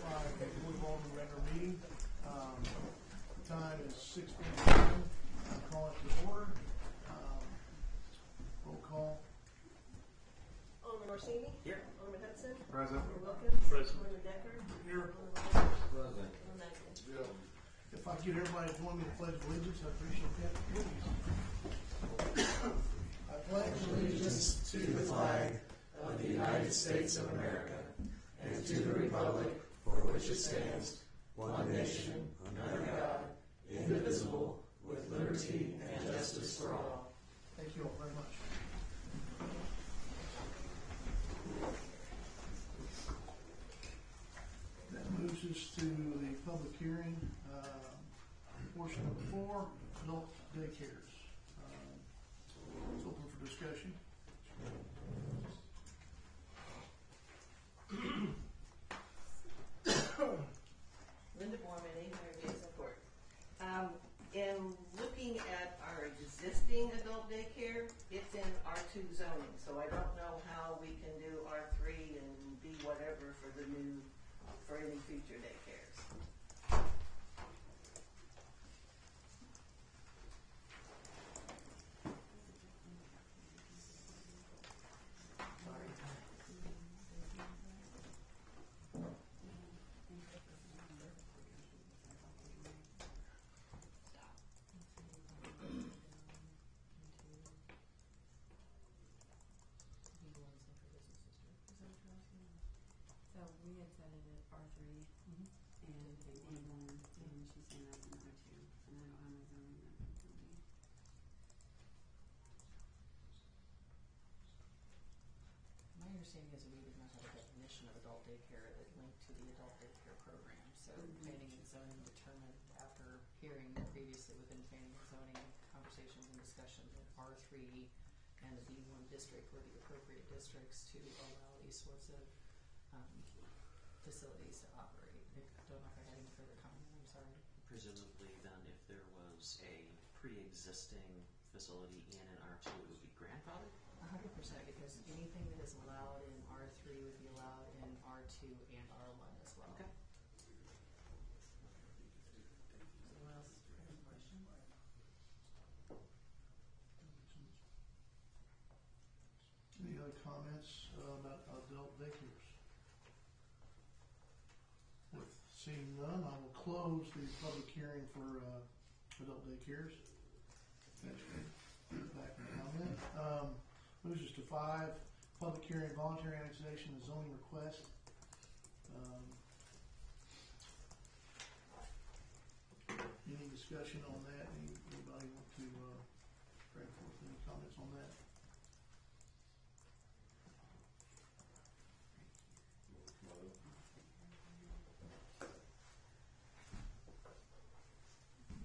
Board of Aldermen regular meeting. Time is 6:59. I'll call it to order. Roll call. Alderman Orsini? Here. Alderman Hudson? Present. Alderman Wilkins? Present. Alderman Decker? Here. Present. Alderman Magnus? Yeah. If I get everybody to join me in the Pledge of Allegiance, I appreciate that. Please. I pledge Allegiance to the flag of the United States of America and to the republic for which it stands, one nation, under God, indivisible, with liberty and justice for all. Thank you all very much. That moves us to the public hearing portion of the floor, adult daycares. It's open for discussion. Linda Borman, 800 Days in Court. In looking at our existing adult daycare, it's in R2 zoning, so I don't know how we can do R3 and be whatever for any future daycares. Sorry. So we had set it at R3 and A1, and she's saying that's an R2, and I don't have my zoning that can tell me. My understanding is we did not have a definition of adult daycare that linked to the adult daycare program. So planning and zoning determined, after hearing previously within planning and zoning conversations and discussions, that R3 and the B1 district were the appropriate districts to allow these sorts of facilities to operate. I don't know if I had any further comment. I'm sorry. Presumably, then, if there was a pre-existing facility in an R2, it would be grandfathered? 100%, because anything that is allowed in R3 would be allowed in R2 and R1 as well. Okay. Anyone else have any questions? Any other comments about adult daycares? With seeing none, I will close the public hearing for adult daycares. Back in comment. Moves us to 5, public hearing, voluntary annexation, and zoning request. Any discussion on that? Anybody want to bring forth any comments on that?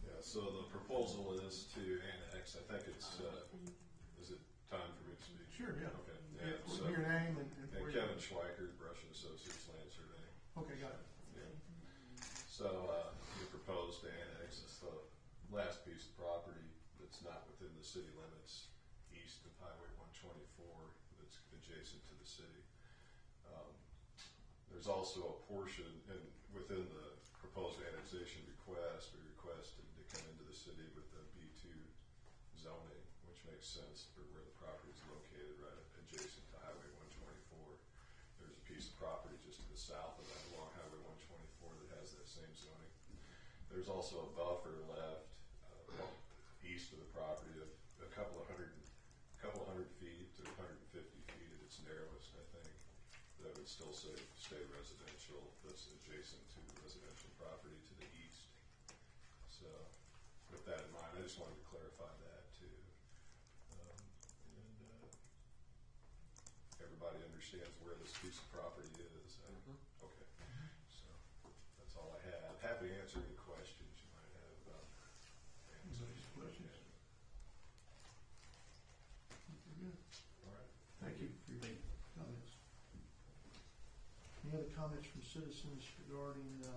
Yeah, so the proposal is to annex, I think it's, is it time for me to speak? Sure, yeah. Okay, yeah. So, your name and Kevin Schweiker, Brush and Associates Land Surveying. Okay, got it. Yeah. So we propose to annex this the last piece of property that's not within the city limits east of Highway 124 that's adjacent to the city. There's also a portion within the proposed annexation request. We requested to come into the city with the B2 zoning, which makes sense for where the property is located, right adjacent to Highway 124. There's a piece of property just to the south of that along Highway 124 that has that same zoning. There's also a buffer left east of the property of a couple of hundred feet to 150 feet at its narrowest, I think. That would still stay residential. That's adjacent to the residential property to the east. So, with that in mind, I just wanted to clarify that too. Everybody understands where this piece of property is. Okay, so that's all I had. Happy to answer any questions you might have about Any questions? We're good. All right. Thank you for your comments. Any other comments from citizens regarding the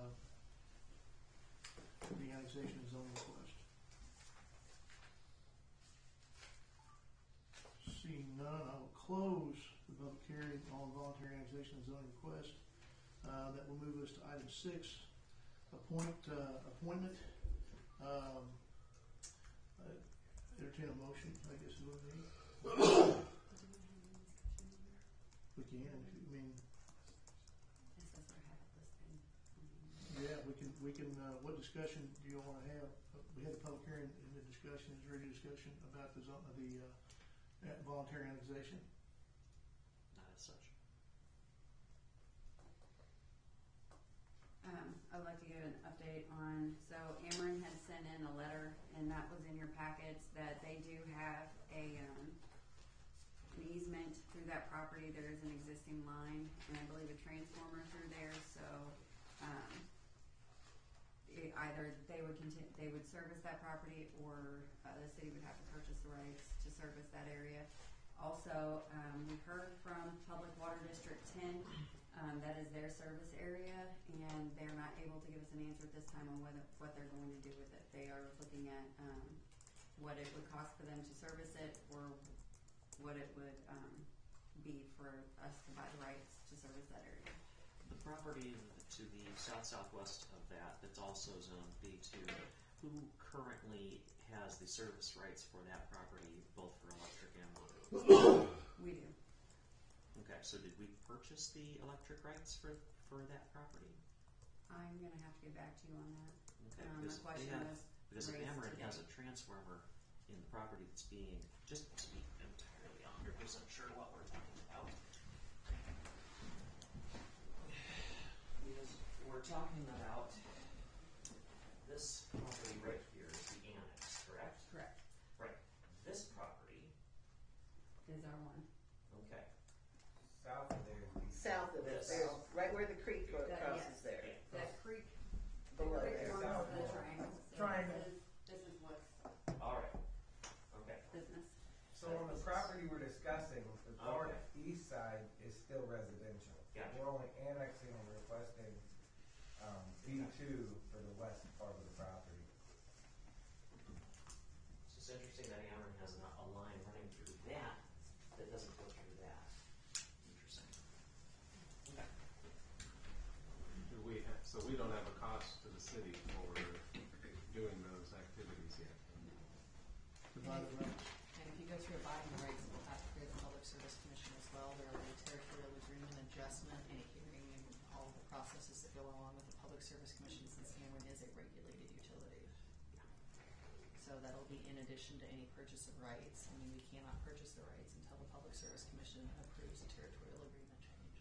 annexation and zoning request? Seeing none, I will close the public hearing on voluntary annexation and zoning request. That will move us to item 6, appointment. Entertain a motion, I guess is what we need. We can, I mean, yeah, we can, what discussion do you want to have? We had a public hearing and the discussion, is there any discussion about the voluntary annexation? Not as such. I'd like to give an update on, so Ameren had sent in a letter, and that was in your packets, that they do have an easement through that property. There is an existing line, and I believe a transformer through there, so, either they would service that property, or the city would have to purchase the rights to service that area. Also, we heard from Public Water District 10, that is their service area, and they're not able to give us an answer at this time on what they're going to do with it. They are looking at what it would cost for them to service it, or what it would be for us to buy the rights to service that area. The property to the southwest of that's also zone B2, who currently has the service rights for that property, both for electric and water? We do. Okay, so did we purchase the electric rights for that property? I'm going to have to get back to you on that. Okay, The question was because if raised Ameren today. has a transformer in the property that's being, just to be entirely 100% sure what we're talking about, is we're talking about this property right here is the annex, correct? Correct. Right. This property, Is our one. okay. South of there. South of This. there, right where the creek That- crosses yes. there. That creek. Below the creek there. forms South the wall. triangle. So Triangle. This is what's All right. Okay. business. So on the property we're discussing, the Okay. northeast side is still residential. Gotcha. We're only annexing and requesting B2 for the west part of the property. So it's interesting that Ameren has a line running through that doesn't go through that. Interesting. Okay. So we don't have a cost to the city for doing those activities yet. To buy the rights. And if you go through buying the rights, we'll have to clear the Public Service Commission as well. There will be a territorial agreement adjustment and a hearing and all the processes that go along with the Public Service Commission, since Ameren is a regulated utility. So that'll be in addition to any purchase of rights. I mean, we cannot purchase the rights until the Public Service Commission approves a territorial agreement change.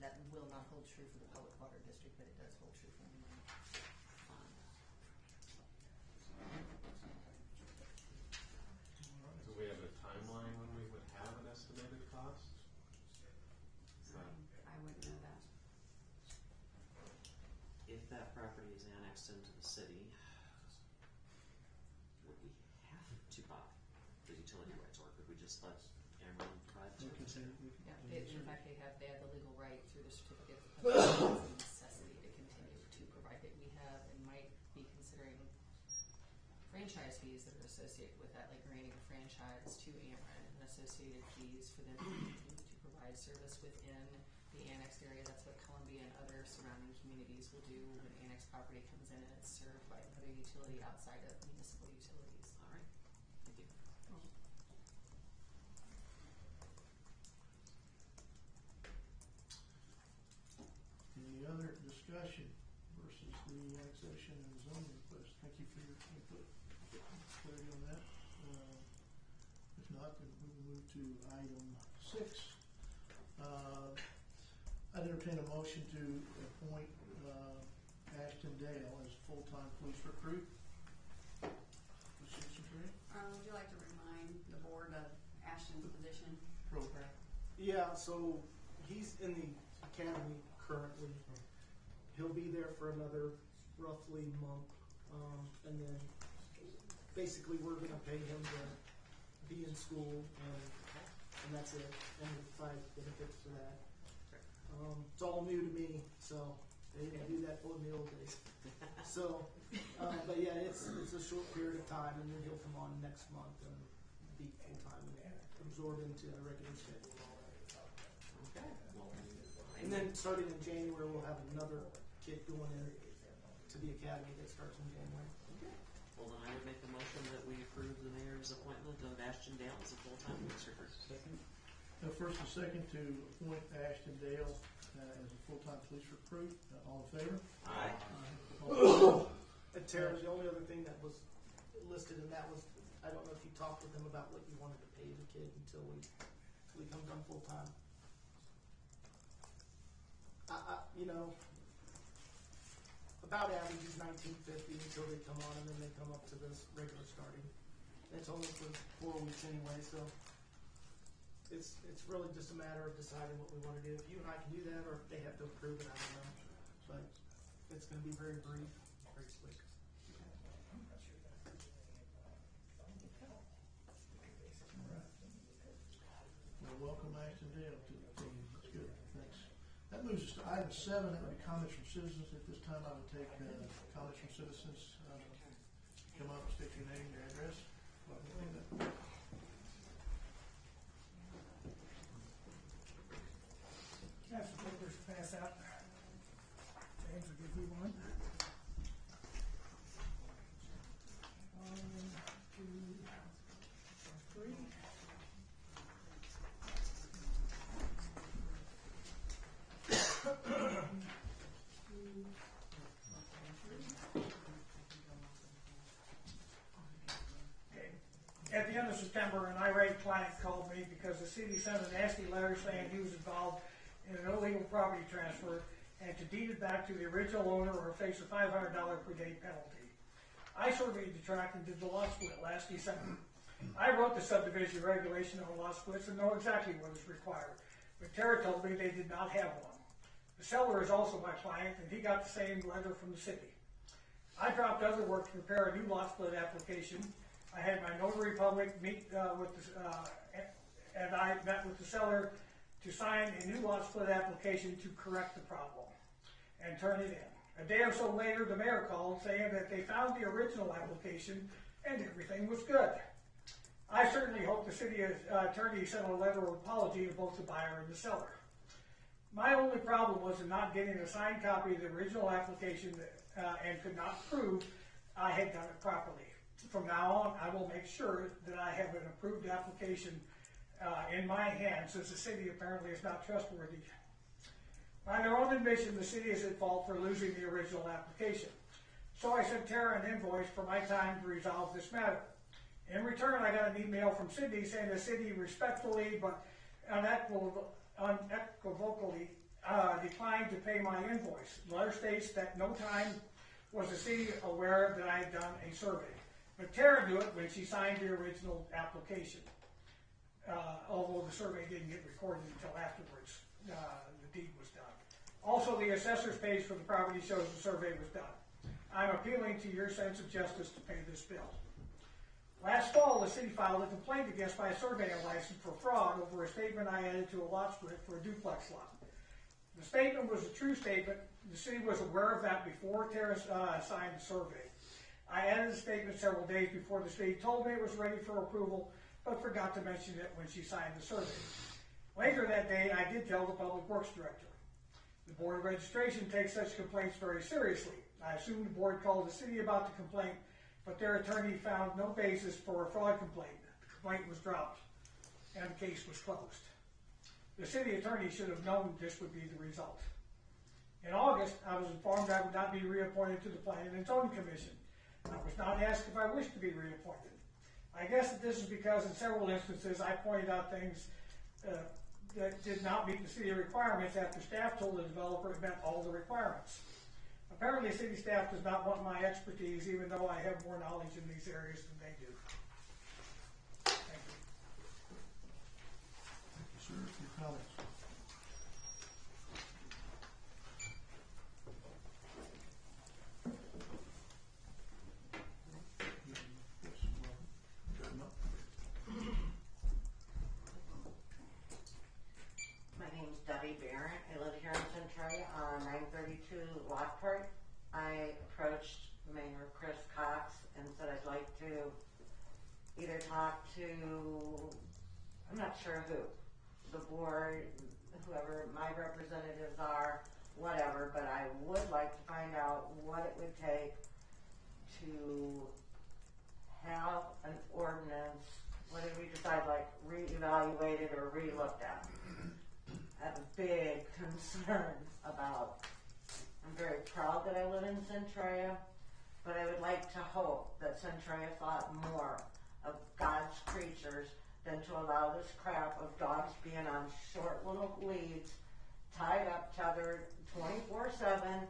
That will not hold true for the Public Water District, but it does hold true for Ameren. Do we have a timeline when we would have an estimated cost? Is that, I wouldn't know that. If that property is annexed into the city, would we have to buy the utility rights, or could we just let Ameren provide the We can service? say- we can- Yeah, in fact, they have the legal right through the certificate of necessity to continue to provide it. We have and might be considering franchise fees that are associated with that, like granting a franchise to Ameren and associated fees for them to continue to provide service within the annexed area. That's what Columbia and other surrounding communities will do when annexed property comes in and it's served by another utility outside of municipal utilities. All right. Thank you. Any other discussion versus the annexation and zoning request? Thank you for your input, clarity on that. If not, then we will move to item 6. I'd entertain a motion to appoint Ashton Dale as full-time police recruit. Citizen training Would you like to remind the board of Ashton's position? program. Yeah, so he's in the academy currently. He'll be there for another roughly month, and then basically we're gonna pay him to be in school, and that's it, and the 5 benefits for that. It's all new to me, so they didn't do that for me old days. So, but yeah, it's a short period of time, and then he'll come on next month and be full time and absorb into the regular schedule. Okay. Well, And then starting in January, we'll have another kid going in to the academy that starts in January. Well, then I would make the motion that we approve the mayor's appointment of Ashton Dale as a full-time police trooper. Second? First and second to appoint Ashton Dale as a full-time police recruit. All in favor? Aye. And Tara, the only other thing that was listed, and that was, I don't know if you talked with him about what you wanted to pay the kid until he comes on full-time. You know, about average is $19.50 until they come on, and then they come up to this regular starting. It's only for 4 weeks anyway, so it's really just a matter of deciding what we want to do. If you and I can do that, or if they have to approve it, I don't know. But it's going to be very brief, very quick. Well, welcome Ashton Dale to the team. That's good. Thanks. That moves us to item 7. That would be comments from citizens. At this time, I would take comments from citizens. Come up, state your name, your address. Have some papers to pass out. James will give you one. 1, 2, 3. Okay. At the end of September, an irate client called me because the city sent a nasty letter saying he was involved in an illegal property transfer and to deed it back to the original owner or face a $500 per day penalty. I surveyed the tract and did the lot split last December. I wrote the subdivision regulation on lot splits and know exactly what is required, but Tara told me they did not have one. The seller is also my client, and he got the same letter from the city. I dropped other work to prepare a new lot split application. I had my notary public meet and I met with the seller to sign a new lot split application to correct the problem and turn it in. A day or so later, the mayor called saying that they found the original application and everything was good. I certainly hope the city attorney sent a letter of apology to both the buyer and the seller. My only problem was in not getting a signed copy of the original application and could not prove I had done it properly. From now on, I will make sure that I have an approved application in my hand, since the city apparently is not trustworthy. By their own admission, the city is at fault for losing the original application. So I sent Tara an invoice for my time to resolve this matter. In return, I got an email from Sydney saying the city respectfully but unequivocally declined to pay my invoice. The letter states that no time was the city aware that I had done a survey. But Tara knew it when she signed the original application, although the survey didn't get recorded until afterwards the deed was done. Also, the assessor's page for the property shows the survey was done. I'm appealing to your sense of justice to pay this bill. Last fall, the city filed a complaint against my surveyor license for fraud over a statement I added to a lot split for a duplex lot. The statement was a true statement. The city was aware of that before Tara signed the survey. I added the statement several days before the city told me it was ready for approval, but forgot to mention it when she signed the survey. Later that day, I did tell the Public Works Director. The Board of Registration takes such complaints very seriously. I assume the board called the city about the complaint, but their attorney found no basis for a fraud complaint. The complaint was dropped, and the case was closed. The city attorney should have known this would be the result. In August, I was informed I would not be reappointed to the Planning and Zoning Commission. I was not asked if I wished to be reappointed. I guess that this is because in several instances I pointed out things that did not meet the city requirements after staff told the developer it met all the requirements. Apparently, city staff does not want my expertise, even though I have more knowledge in these areas than they do. Thank you. Thank you, sir, for your comments. My name's Debbie Barrett. I live here in Centralia on 932 Lockport. I approached Mayor Chris Cox and said I'd like to either talk to, I'm not sure who, the board, whoever my representatives are, whatever, but I would like to find out what it would take to have an ordinance, whether we decide like reevaluated or re-looked at. I have a big concern about, I'm very proud that I live in Centralia, but I would like to hope that Centralia thought more of God's creatures than to allow this crap of dogs being on short little leads, tied up, tethered, 24/7,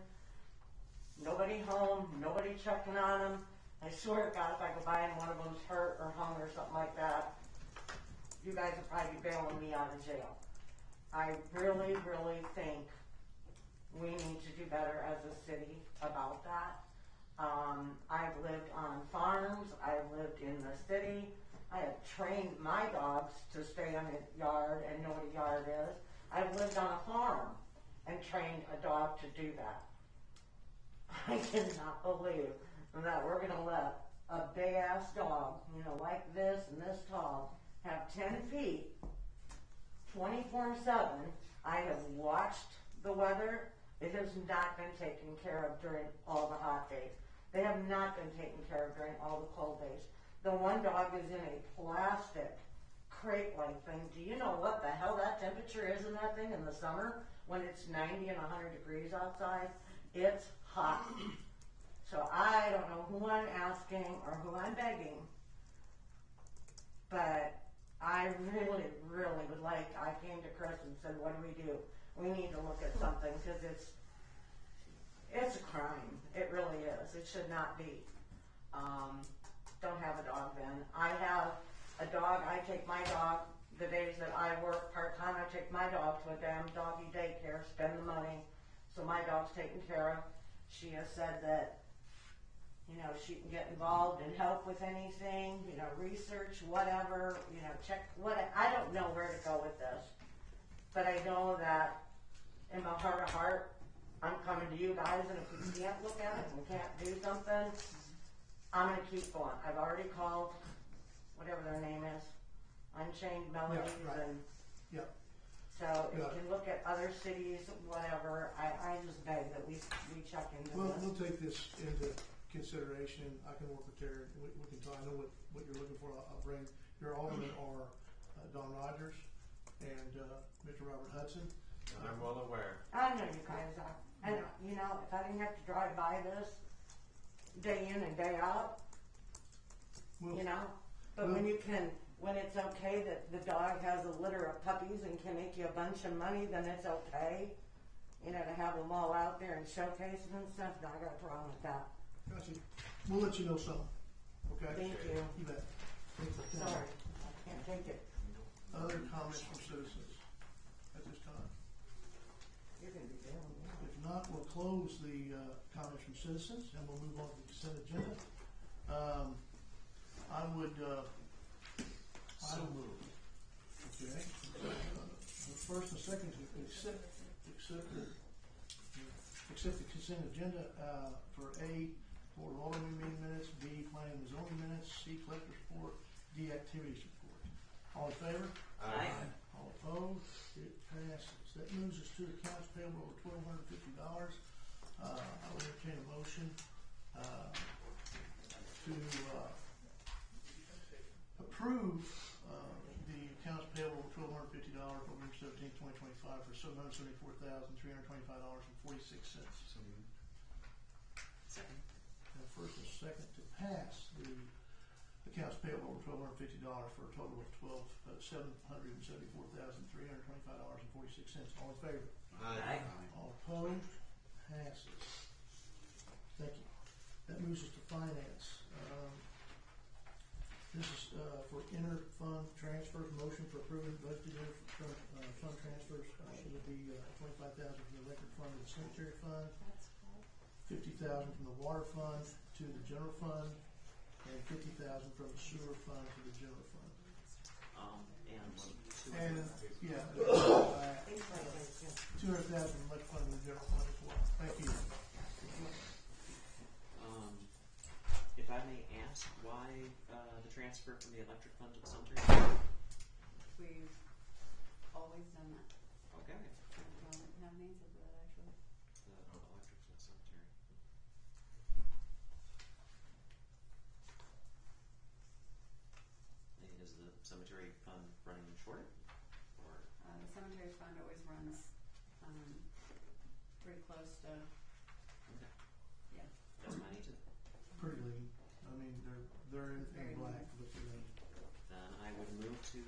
nobody home, nobody checking on them. I swear to God, if I go by and one of them's hurt or hung or something like that, you guys will probably be bailing me out of jail. I really, really think we need to do better as a city about that. I've lived on farms, I've lived in the city, I have trained my dogs to stay in a yard and know what a yard is. I've lived on a farm and trained a dog to do that. I cannot believe that we're going to let a big ass dog, you know, like this and this tall, have 10 feet, 24/7. I have watched the weather. It has not been taken care of during all the hot days. They have not been taken care of during all the cold days. The one dog is in a plastic crate-like thing. Do you know what the hell that temperature is in that thing in the summer when it's 90 and 100 degrees outside? It's hot. So I don't know who I'm asking or who I'm begging, but I really, really would like, I came to Chris and said, what do? We need to look at something because it's a crime. It really is. It should not be. Don't have a dog then. I have a dog. I take my dog, the days that I work part-time, I take my dog to a damn doggy daycare, spend the money, so my dog's taken care of. She has said that, you know, she can get involved and help with anything, you know, research, whatever, you know, check, I don't know where to go with this. But I know that in my heart of heart, I'm coming to you guys, and if we can't look at it and we can't do something, I'm going to keep going. I've already called, whatever their name is, Unchained Melodies, Yeah, right. and Yeah. so if you can look at other cities, whatever, I just beg that we check into this. We'll take this into consideration. I can work with Terry. We can talk. I know what you're looking for. I'll bring your aldermen are Don Rogers and Mr. Robert Hudson. I'm well aware. I know you guys are. And, you know, if I didn't have to drive by this day in and day out, you know, but when it's okay that the dog has a litter of puppies and can make you a bunch of money, then it's okay, you know, to have them all out there and showcases and stuff. No, I got a problem with that. Gotcha. We'll let you know something. Okay? Thank you. You bet. Sorry, I can't take it. Other comments from citizens at this time? You're going to be bailing me out. If not, we'll close the comments from citizens and we'll move on to the consent agenda. I would move. Okay. The first and second to accept the consent agenda for A, Board of Aldermen meeting minutes, B, planning and zoning minutes, C, collector's report, D, activities report. All in favor? Aye. All opposed? It passes. That moves us to accounts payable of $1,250. I will entertain a motion to approve the accounts payable of $1,250 November 17, 2025 for $774,325.46. Second. And first and second to pass the accounts payable of $1,250 for a total of $774,325.46. All in favor? Aye. All opposed? Passes. Thank you. That moves us to finance. This is for inter-fund transfers. Motion for approving budgeted fund transfers. It would be $25,000 from the record fund to the cemetery fund, $50,000 from the water fund to the general fund, and $50,000 from the sewer fund to the general fund. And yeah, $200,000 from the electric fund to the general fund as well. Thank you. If I may ask, why the transfer from the electric fund to the cemetery? We've always done that. Okay. I don't have an answer for that actually. The electric for the cemetery. And is the cemetery fund running short? Or The cemetery fund always runs pretty close to, okay. yeah. That's money too. Pretty lean. I mean, they're in Very black, lean. but they're lean. Then I would move to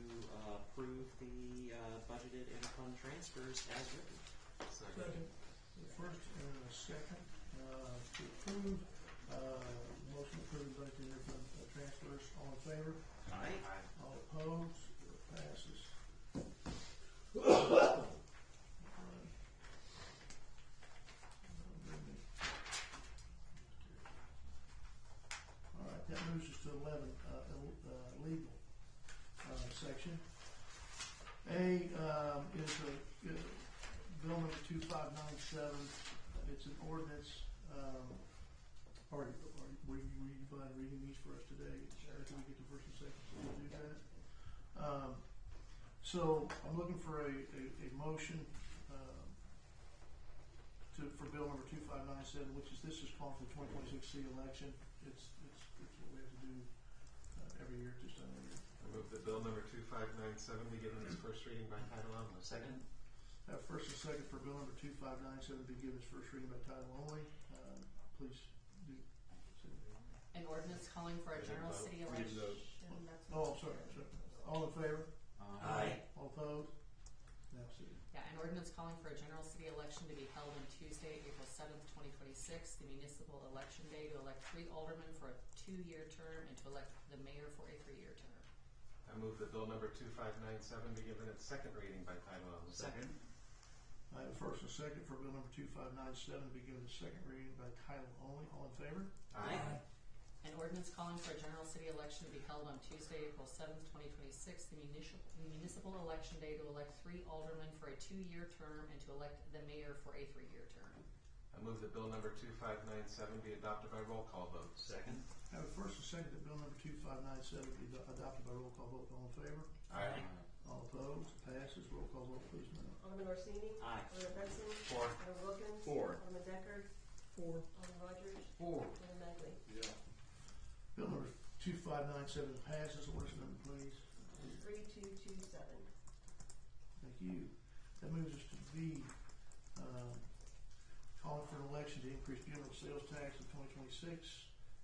approve the budgeted interfund transfers as written. Second. First and a second, to approve, motion approved budget interfund transfers. All in favor? Aye. All opposed? It passes. All right, that moves us to 11, legal section. A is a bill number 2597. It's an ordinance. Were you fine reading these for us today? Sure. After we get to first and second, so we'll do that. So I'm looking for a motion for bill number 2597, which is this is calling for the 2026 city election. It's what we have to do every year at this time of year. I move that bill number 2597 be given its first reading by title only. Second. Have first and second for bill number 2597 be given its first reading by title only. Please do. An ordinance calling for a general city Read election. those. Oh, sorry. All in favor? Aye. All opposed? Now see. Yeah, an ordinance calling for a general city election to be held on Tuesday, April 7th, 2026, the municipal election day, to elect 3 aldermen for a 2-year term and to elect the mayor for a 3-year term. I move that bill number 2597 be given its second reading by title only. Second. I have a first and second for bill number 2597 be given the second reading by title only. All in favor? Aye. An ordinance calling for a general city election to be held on Tuesday, April 7th, 2026, the municipal election day, to elect 3 aldermen for a 2-year term and to elect the mayor for a 3-year term. I move that bill number 2597 be adopted by roll call vote. Second. I have a first and second that bill number 2597 be adopted by roll call vote. All in favor? Aye. All opposed? Passes. Roll call vote, please, ma'am. Alderman Orsini? Aye. Alderman Benson? 4. Alderman Wilkins? 4. Alderman Deckard? 4. Alderman Rogers? 4. Alderman Magley? Bill number 2597 passes. Orders number, please. 3227. Thank you. That moves us to B, calling for an election to increase general sales tax in 2026.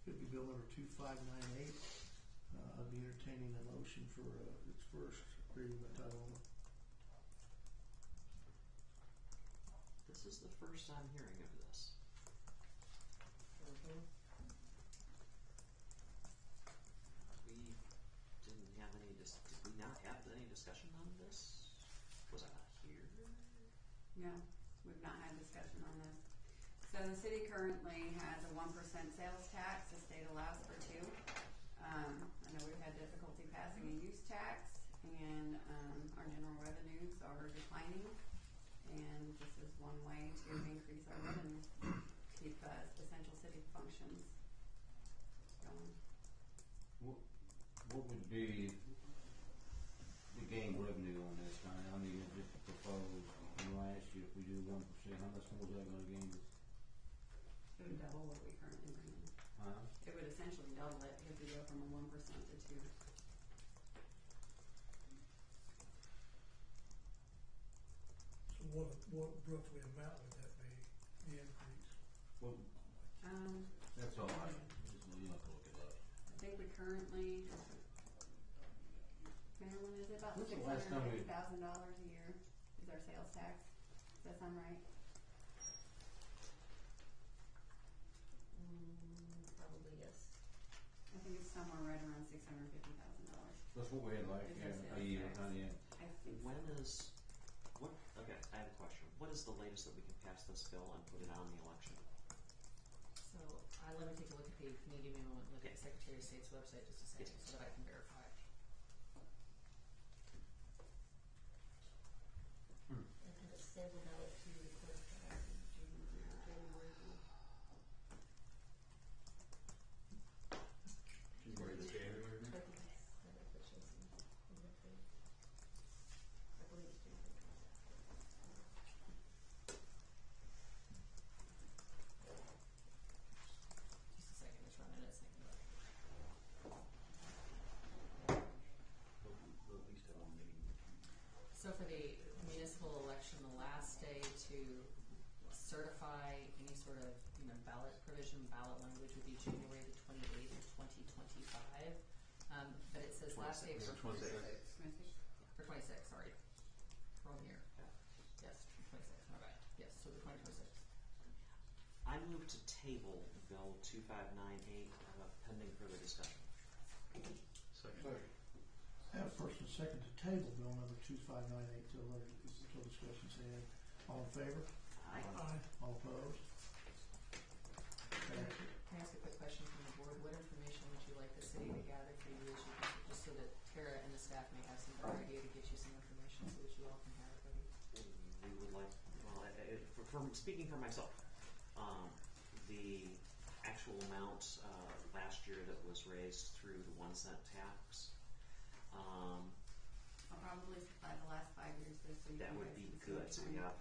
It would be bill number 2598. I'd be entertaining a motion for its first reading by title only. This is the first I'm hearing of this. We didn't have any. Did we not have any discussion on this? Was I not here? No, we've not had discussion on this. So the city currently has a 1% sales tax. The state allows for 2. I know we've had difficulty passing a use tax, and our general revenues are declining, and this is one way to increase our revenue, keep essential city functions going. What would be the gain revenue on this? I mean, if it's proposed, last year, if we do 1%, how much more is that gonna gain us? It would double what we currently bring in. Huh? It would essentially double it if we go from a 1% to 2. So what roughly amount would that be, the increase? Well, that's all I, just, you have to look it up. I think we currently, Marilyn, is it about When's the last time we- $650,000 a year is our sales tax? Does that sound right? Probably yes. I think it's somewhere right around $650,000. That's what we had last Is year, our a year, sales tax. yeah. I think When so. is what? Okay, I have a question. What is the latest that we can pass this bill and put it on the election? So let me take a look at the, can you give me a moment, look at the Secretary of State's website just a second Yes. so that I can verify. I think it's sample ballot to the clerk in January. January the January. I think it's Senate, but she'll see. I believe it's January. sort of, ballot provision, ballot language would be January the 28th of 2025. But it says last day for 26. For 26, sorry. Wrong year. Yes, 26, my bad. Yes, so the 2026. I move to table Bill 2598 pending further discussion. Second. Have first and second to table bill number 2598 till discussion's had. All in favor? Aye. All opposed? Can I ask a quick question from the board? What information would you like the city to gather for you as you, just so that Tara and the staff may have some better idea to get you some information so that you all can have it ready? We would like, well, speaking for myself, the actual amount last year that was raised through the 1 cent tax, I'll probably supply the last 5 years though, so you that can would guys be can see good. which So one. we have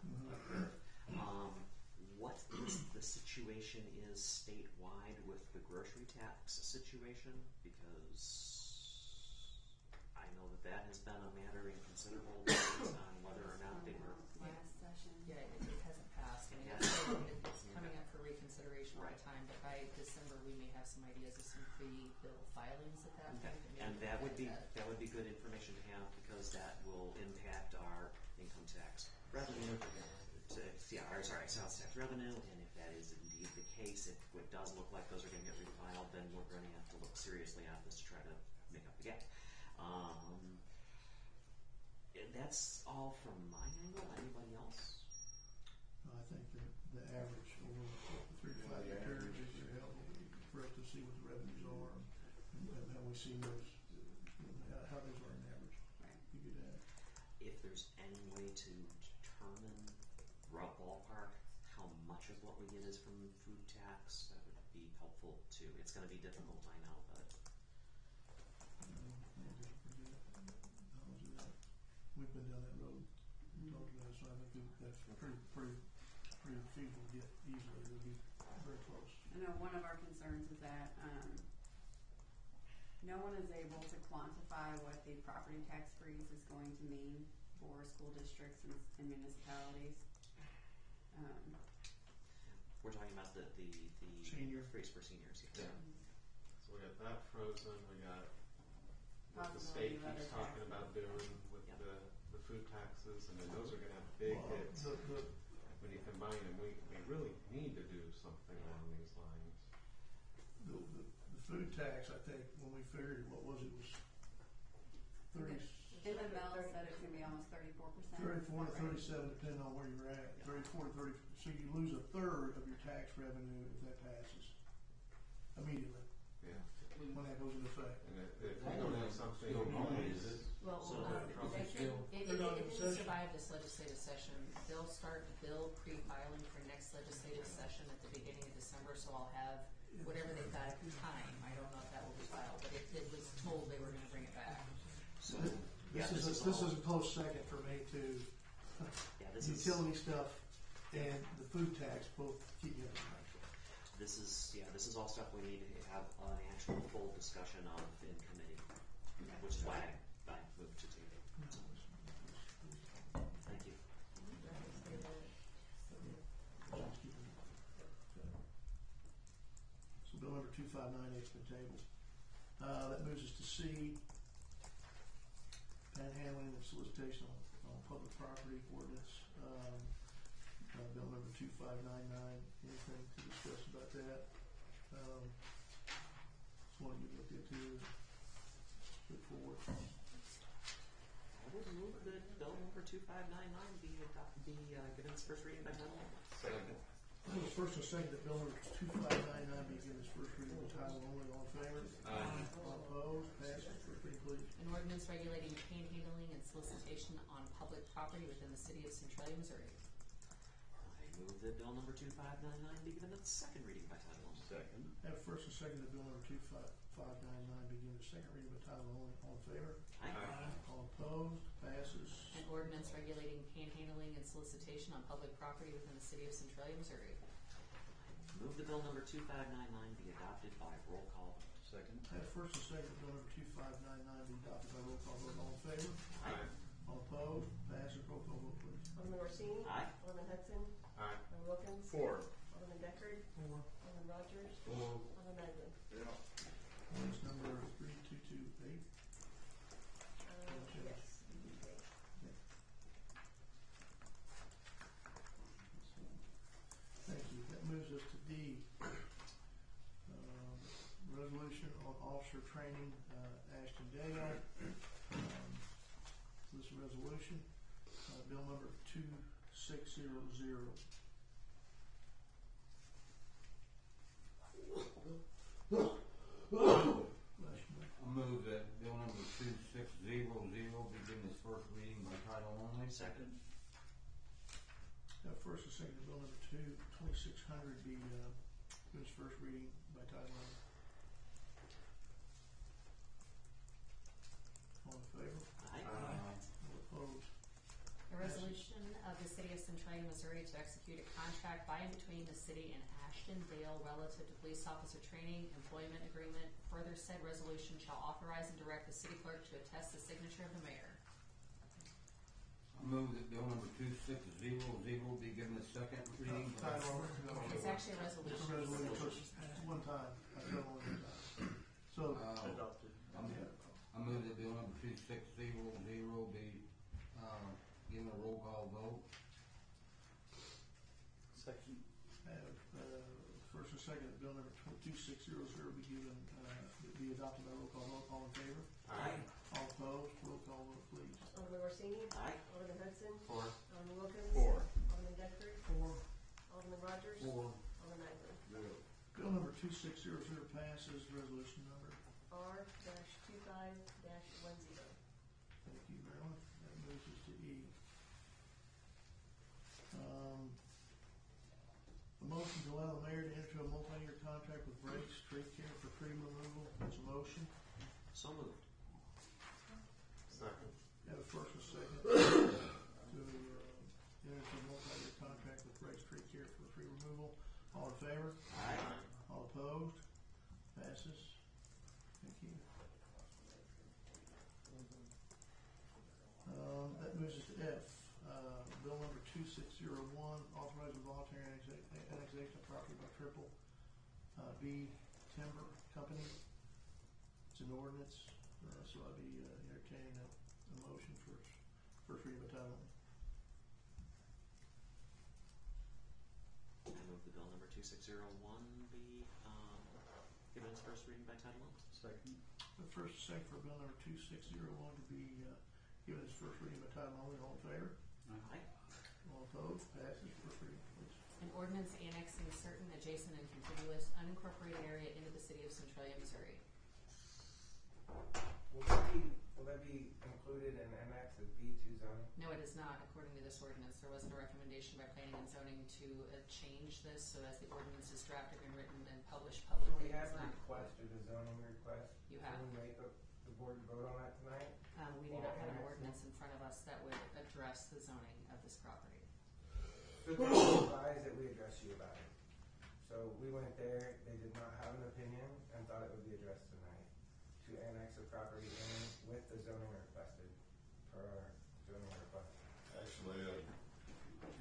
what is the situation is statewide with the grocery tax situation, because I know that has been a matter in considerable debates on whether or not they were. Last session. Yeah, it hasn't passed. I mean, it's coming up for reconsideration all the time, but by December we may have some ideas of some pre-bill filings at that Okay. point. And that would be good information to have, because that will impact our income tax revenue. Sales tax revenue, and if that is indeed the case, if it does look like those are going to get refiled, then we're going to have to look seriously at this to try to make up the gap. That's all from my angle. Anybody else? I think the average over the 3 to 5 year period is very helpful for us to see what the revenues are and how we see those, how those are on average. Right. Be good at it. If there's any way to determine rough ballpark how much of what we get is from food tax, that would be helpful too. It's going to be difficult, I know, but We've been down that road and talked about it, so I think that's pretty feasible to get easily. It'll be very close. I know one of our concerns is that no one is able to quantify what the property tax freeze is going to mean for school districts and municipalities. we're talking about the Senior. freeze for seniors. Yeah. So we got that frozen. We got what the Possibility state of keeps other talking taxes. about doing with Yep. the food taxes, and then those are going to have big hits. When you combine them, we really need to do something along these lines. The food tax, I think, when we figured, what was it, was 30, Isabel said it can be almost 34%. 34 to 37, depending on where you're at. 34 to 30, so you lose a third of your tax revenue if that passes immediately Yeah. when that goes into effect. And if we don't have something Still in going, place, is it? Well, So- it They're not in will session. survive this legislative session. They'll start bill pre-filing for next legislative session at the beginning of December, so I'll have whatever they've got at the time. I don't know if that will be filed, but it was told they were gonna bring it back. So This yeah, is all- a close second for me too. yeah, this is Utility stuff and the food tax both keep me up at night. this is all stuff we need to have an actual full discussion of in committee, which is why I moved to table. Thank you. So bill number 2598's been tabled. That moves us to C, panhandling and solicitation on public property ordinance. Bill number 2599, anything to discuss about that? Just wanted to look into, put forward. I would move that bill number 2599 be given its first reading by title only. second. First and second, that bill number 2599 be given its first reading by title only. All in favor? Aye. All opposed? Passes. First reading, please. An ordinance regulating panhandling and solicitation on public property within the city of Centralia, Missouri. I move that bill number 2599 be given its second reading by title only. Second. Have first and second, that bill number 2599 be given its second reading by title only. All in favor? Aye. All opposed? Passes. An ordinance regulating panhandling and solicitation on public property within the city of Centralia, Missouri. Move that bill number 2599 be adopted by roll call vote. Second. Have first and second, that bill number 2599 be adopted by roll call vote. All in favor? Aye. All opposed? Passes. Roll call vote, please. Alderman Orsini? Aye. Alderman Hudson? Aye. Alderman Wilkins? 4. Alderman Decker? Rogers. Four. Alderman Magley. Ordinance number 3228. Yes. Thank you. That moves us to D. Resolution on officer training, Ashton Dale. This resolution, bill number 2600. I move that bill number 2600 be given its first reading by title only. Second. First and second, bill number 2600 be given its first reading by title only. All in favor? Aye. All opposed? A resolution of the City of Centralia, Missouri to execute a contract by and between the city and Ashton Dale relative to police officer training, employment agreement. Further, said resolution shall authorize and direct the city clerk to attest the signature of the mayor. I move that bill number 2600 be given its second reading by Title only. It's actually a It's resolution. a resolution, it's one time, I don't want one time. So, adopted. I move that bill number 2600 be given a roll call vote. Second. first and second, that bill number 2600 be given, be adopted by roll call vote. All in favor? Aye. All opposed? Roll call vote, please. Alderman Orsini. Aye. Alderman Hudson. 4. Alderman Wilkins. 4. Alderman Deckard. 4. Alderman Rogers. 4. Alderman Magley. Bill number 2600 passes. Resolution number. R-25-10. Thank you, Marilyn. That moves us to E. A motion to allow the mayor to enter a multi-year contract with Brakes Tree Care for tree removal. That's a motion. So moved. Second. Have a first and second to enter into a multi-year contract with Brakes Tree Care for tree removal. All in favor? Aye. All opposed? Passes. Thank you. That moves us to F. Bill number 2601, authorizing voluntary annexation of property by Triple B Timber Company. It's an ordinance, so I'd be entertaining a motion for first reading by title only. I move the bill number 2601 be given its first reading by title only. Second. The first and second for bill number 2601 to be given its first reading by title only. All in favor? Aye. All opposed? Passes. First reading, please. An ordinance annexing certain adjacent and contiguous unincorporated area into the city of Centralia, Missouri. Will that be included in annex of B2 zoning? No, it is not. According to this ordinance, there wasn't a recommendation by planning and zoning to change this, so as the ordinance is drafted and written and published So publicly, we it have is not. requested a zoning request. You have. Can we make the board vote on that tonight? We do not have an ordinance in front of us that would address the zoning of this property. So they advised that we address you about it. So we went there, they did not have an opinion and thought it would be addressed tonight to annex the property in with the zoning requested per our zoning request. Actually,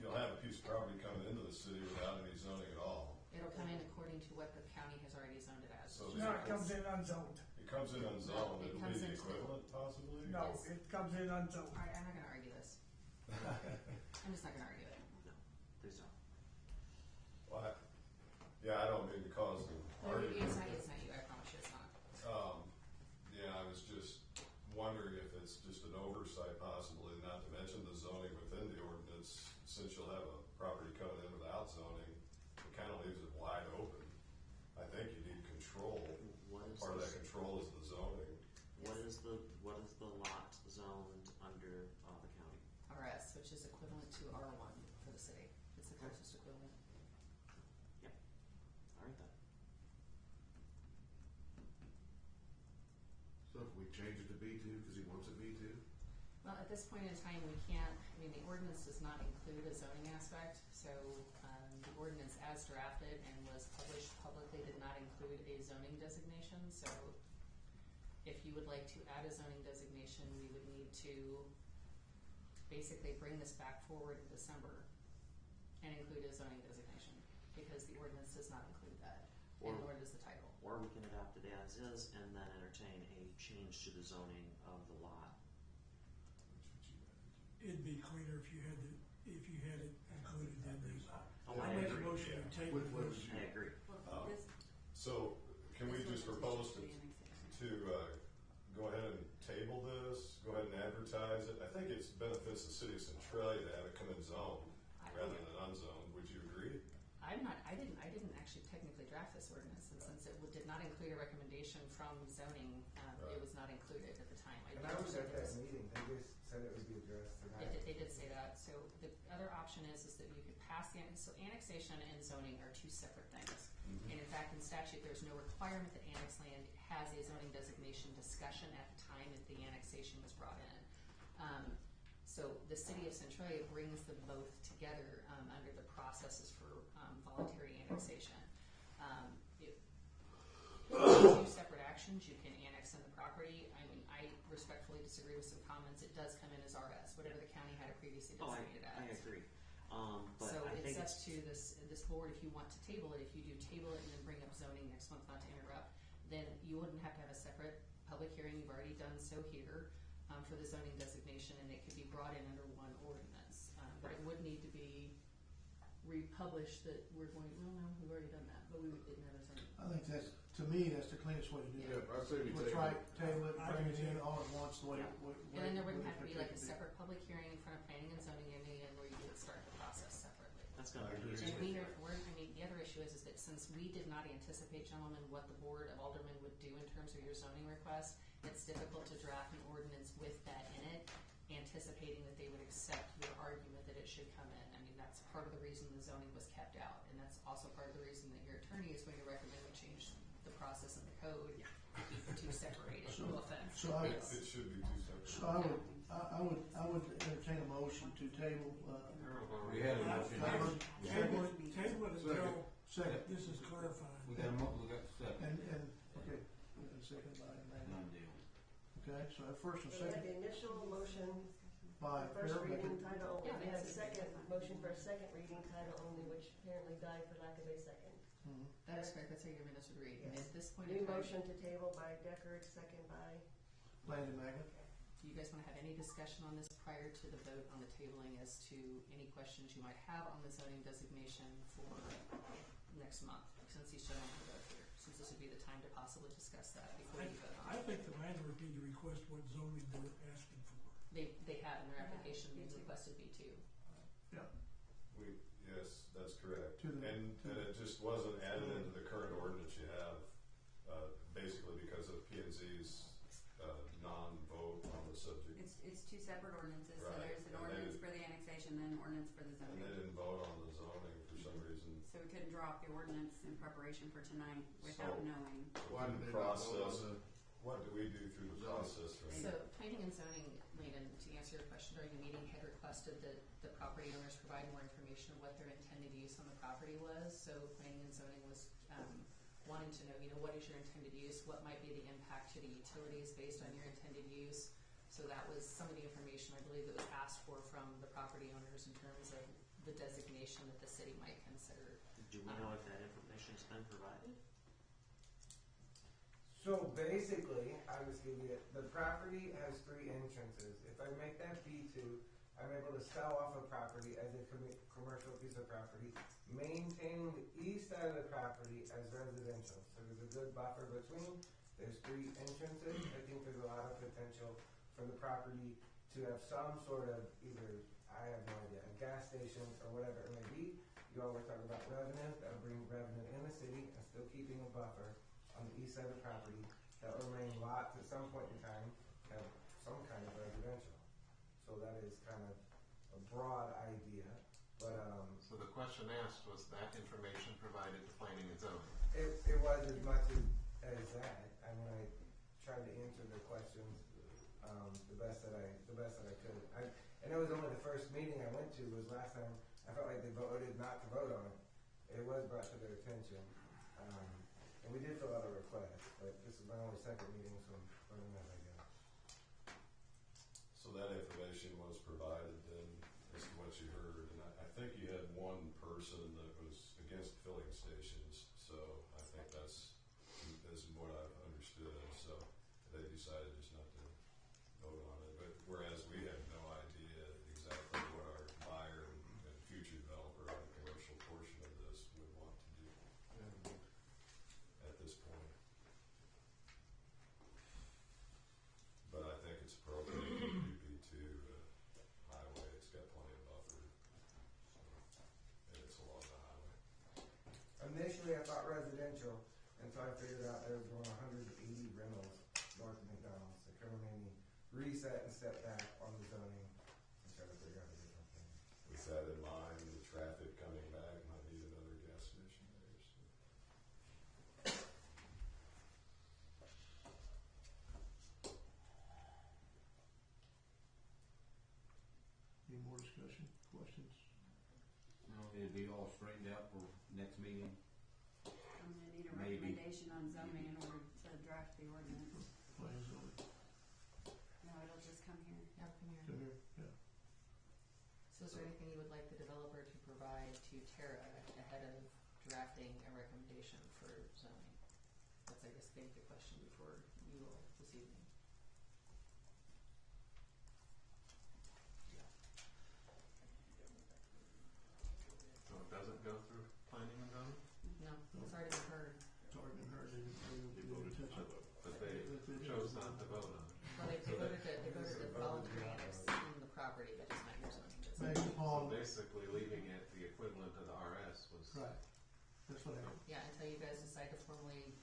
you'll have a piece of property coming into the city without any zoning at all. It'll come in according to what the county has already zoned it as. So No, it comes in unzoned. It comes in unzoned, It it'll comes be the into- equivalent possibly? No, Yes. it comes in unzoned. All right, I'm not going to argue this. I'm just not going to argue it. No, please don't. Well, yeah, I don't mean to cause an argument. It's not you. I promise you, it's not. Yeah, I was just wondering if it's just an oversight possibly, not to mention the zoning within the ordinance. Since you'll have a property coming in without zoning, it kind of leaves it wide open. I think you need control. What is Part of that this? control is the zoning. What is the lot zoned under the county? RS, which is equivalent to R1 for the city. It's the closest equivalent. Yep. All right then. So if we change it to B2 because he wants it B2? Well, at this point in time, we can't, the ordinance does not include a zoning aspect, so the ordinance as drafted and was published publicly did not include a zoning designation, so if you would like to add a zoning designation, we would need to basically bring this back forward in December and include a zoning designation, because the ordinance does not include that. Or- and nor does the title. Or we can adopt it as is and then entertain a change to the zoning of the lot. It'd be cleaner if you had it included in the. Oh, I I'll make a agree. motion to table What would this. you- I agree. Well, this, So can we this just was propose the to annexation. go ahead and table this, go ahead and advertise it? I think it benefits the city of Centralia to have it come in zoned rather than unzoned. Would you agree? I didn't actually technically draft this ordinance, and since it did not include a recommendation from zoning, Right. it was not included at the time. And I was at that meeting, they just said it would be addressed tonight. They did say that. So the other option is that you could pass so annexation and zoning are two separate things. And in fact, in statute, there's no requirement that annex land has a zoning designation discussion at the time that the annexation was brought in. So the city of Centralia brings them both together under the processes for voluntary annexation. Two separate actions. You can annex in the property. I mean, I respectfully disagree with some comments. It does come in as RS, whatever the county had it previously Oh, designated I as. agree. But So I think it's up to this board if you want to table it. If you do table it and then bring up zoning next month, not to interrupt, then you wouldn't have to have a separate public hearing. You've already done so here for the zoning designation, and it could be brought in under one ordinance. But it would need to be republished that we're going, well, no, we've already done that, but we didn't have a zoning. I think to me, that's the cleanest way to do it. Yeah, I say we We'll table try, it. table it, bring it in all at once, the way. Yeah. way- And then there way wouldn't have to be like a it should separate public hearing in front of planning and zoning and where you would start the process separately. that's going to I be agree. easier. And the other issue is that since we did not anticipate, gentlemen, what the Board of Aldermen would do in terms of your zoning request, it's difficult to draft an ordinance with that in it, anticipating that they would accept your argument that it should come in. I mean, that's part of the reason the zoning was kept out, and that's also part of the reason that your attorney is going to recommend we change the process in the code to separate it, no offense. So I- Yes. It should be two separate. So I would entertain a motion to table, We had a motion. Table Table it until second, this is clarified. We got second. and, okay, and second by Amanda. Done deal. Okay, so at first and We had second the initial motion, by first Harold. reading title only. Yeah, We had a that's- second motion for a second reading title only, which apparently died for lack of a second. Mhm. That is correct, that's how your minutes would read. And Yes. at this point in New time, motion to table by Deckard, second by, Landon Magnet. do you guys want to have any discussion on this prior to the vote on the tabling as to any questions you might have on the zoning designation for next month, since these gentlemen are both here, since this would be the time to possibly discuss that before you vote on I it. think the landlord need to request what zoning they're asking for. They have in their application, they requested B2. Yes, that's correct. To the- And it just wasn't added into the current ordinance you have, basically because of P and Z's non-vote on the subject. It's two separate ordinances, so Right. there's an And ordinance they- for the annexation, then an ordinance for the And they zoning. didn't vote on the zoning for some reason. So we couldn't draw up the ordinance in preparation for tonight without So- knowing. Why did they not Process. vote on What do we do through the process? Right? So planning and zoning, Landon, to answer your question during the meeting, had requested that the property owners provide more information of what their intended use on the property was. So planning and zoning was wanting to know, what is your intended use? What might be the impact to the utilities based on your intended use? So that was some of the information I believe that was asked for from the property owners in terms of the designation that the city might consider. Do we know if that information's been provided? So basically, I was giving it, the property has 3 entrances. If I make that B2, I'm able to sell off a property as a commercial piece of property, maintaining the east side of the property as residential. So there's a good buffer between. There's 3 entrances. I think there's a lot of potential for the property to have some sort of either, I have no idea, a gas station or whatever it may be. You all were talking about revenue, that would bring revenue in the city and still keeping a buffer on the east side of the property. That will remain lots at some point in time, have some kind of residential. So that is kind of a broad idea, but So the question asked, was that information provided to planning and zoning? it was as much as that. I mean, I tried to answer the questions the best that I could. And it was only the first meeting I went to was last time. I felt like they voted not to vote on it. It was brought to their attention, and we did fill out a request. But this is my only second meeting, so I'm learning that, I guess. So that information was provided then, as to what you heard, and I think you had one person that was against filling stations, so I think that decided just not to vote on it. But whereas we had no idea exactly what our buyer and future developer of the commercial portion of this would want to do at this point. But I think it's appropriate to do B2 highway. It's got plenty of buffer, and it's along the highway. Initially, I thought residential, until I figured out there was going 180 rentals north of McDonald's. They kind of made me reset and step back on the zoning and try to figure out a different thing. With that in mind, the traffic coming back might need another gas station there. So. Any more discussion, questions? No, it'll be all straightened out for next meeting. I'm gonna need a Maybe. recommendation on zoning in order to draft the ordinance. Plans on it. No, it'll just come here. Yeah, come here. Come here, yeah. So is there anything you would like the developer to provide to Tara ahead of drafting a recommendation for zoning? That's, I guess, the question before you all this evening. So it doesn't go through planning and zoning? No, it's already been heard. It's already been heard, they didn't touch it. But they chose not to vote on it. Well, they voted the voluntariness in the property, but just not your zoning. Based So upon, basically leaving it the equivalent of the RS was. right, that's what happened. Yeah, until you guys decide to formally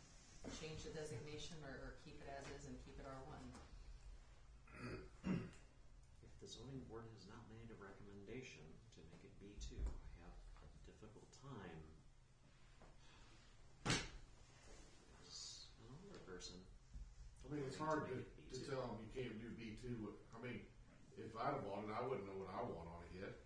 change the designation or keep it as is and keep it R1. If the zoning board has not made a recommendation to make it B2, I have a difficult time as an older person. I mean, it's hard to tell them you can't do B2. I mean, if I'd have wanted, I wouldn't know what I want on it yet.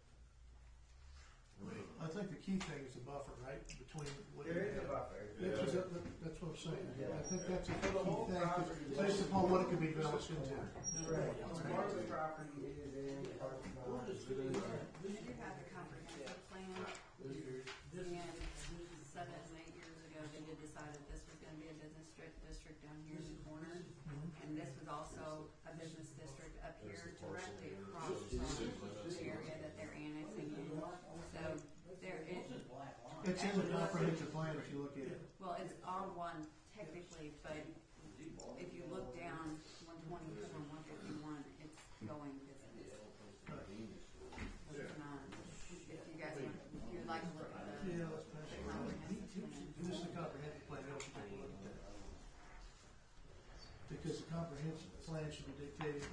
I mean, I think the key thing is the buffer, right, between what you There is a have. buffer. That's what I'm saying. I think that's a So the key whole thing, property is- based upon what it could be developed into. Right. Part of the property is in, part of the We do have a comprehensive plan, and 7 and 8 years ago, they did decide that this was gonna be a business district down here in the corner. And this was also a business district up here directly across from the area that they're annexing in. So It's in the comprehensive plan if you look at it. well, it's R1 technically, but if you look down 124 and 151, it's going business. It's not. If you guys want, if you'd like to look at Yeah, the let's pass it. comprehensive plan. This is the comprehensive plan, you should take a look at that. Because the comprehensive plan should be dictating,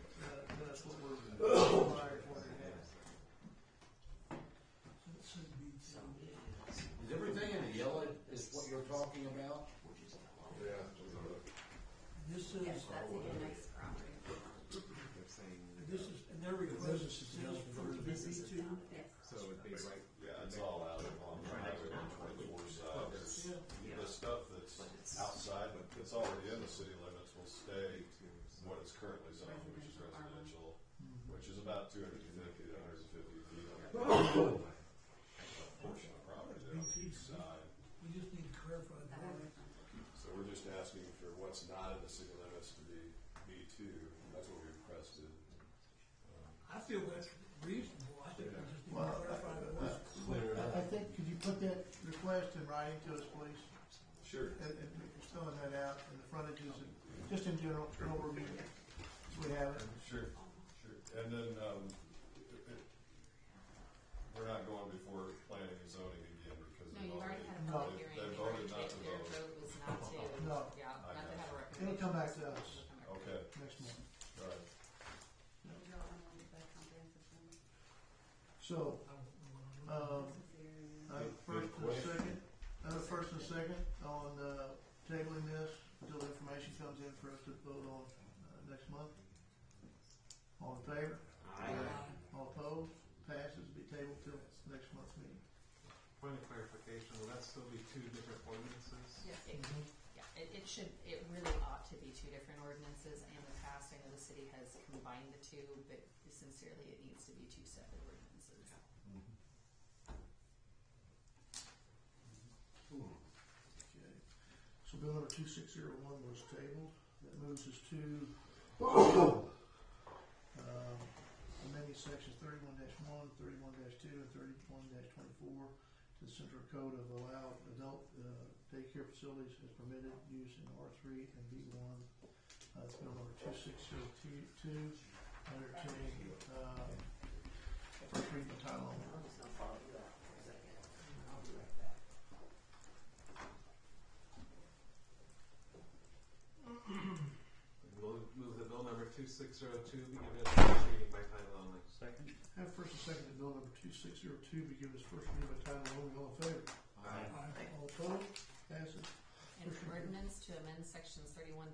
that's what we're required for to have. Is everything in the yellow is what you're talking about? Yeah. This Yes, is, that's the next property. They're saying, this is, and their request is just for the B2. Yes. so it'd be right. Yeah, it's all out on the highway 124 side. The stuff that's outside, but it's already in the city limits, will stay what is currently zoned, which is residential, which is about 250 to 150 feet on the portion of property there on the east side. We just need to clarify The the highway ordinance. frontage. So we're just asking for what's not in the city limits to be B2. That's what we requested. I feel that's reasonable. I think we just need to Well, clarify the ordinance. I think, could you put that request in writing to us, please? Sure. And you're filling that out, and the frontages, and just in general, no review. So we have it. Sure. And then, we're not going before planning and zoning again because No, they've you've already had a No. public hearing. They You've voted already not to Their vote. vote was not to, No. yeah, not to have a It'll recommendation. come back to us It'll come back. Okay, next month. all right. Did y'all want to look at that comprehensive plan? So, I don't know. This is the area. I have a first and a second, I have a first and a second on, tabling this until the information comes in for us to vote on, next month. All in favor? Aye. All opposed? Passes, be tabled till next month's meeting. Point of clarification, will that still be two different ordinances? Yeah, it should, it really ought to be two different ordinances. In the past, I know the city has combined the two, but sincerely, it needs to be two separate ordinances. Okay. So bill number 2601 was tabled. That moves us to Amending sections 31-1, 31-2, and 31-24 to the Central Code of allow adult daycare facilities as permitted use in R3 and B1. It's bill number 2602, entertaining first reading by title only. I'm just gonna follow you out for a second. I'll be right back. Move that bill number 2602 be given its first reading by title only. Second. Have first and second that bill number 2602 be given its first reading by title only. All in favor? Aye. All opposed? Passes. An First reading. ordinance to amend sections 31-1,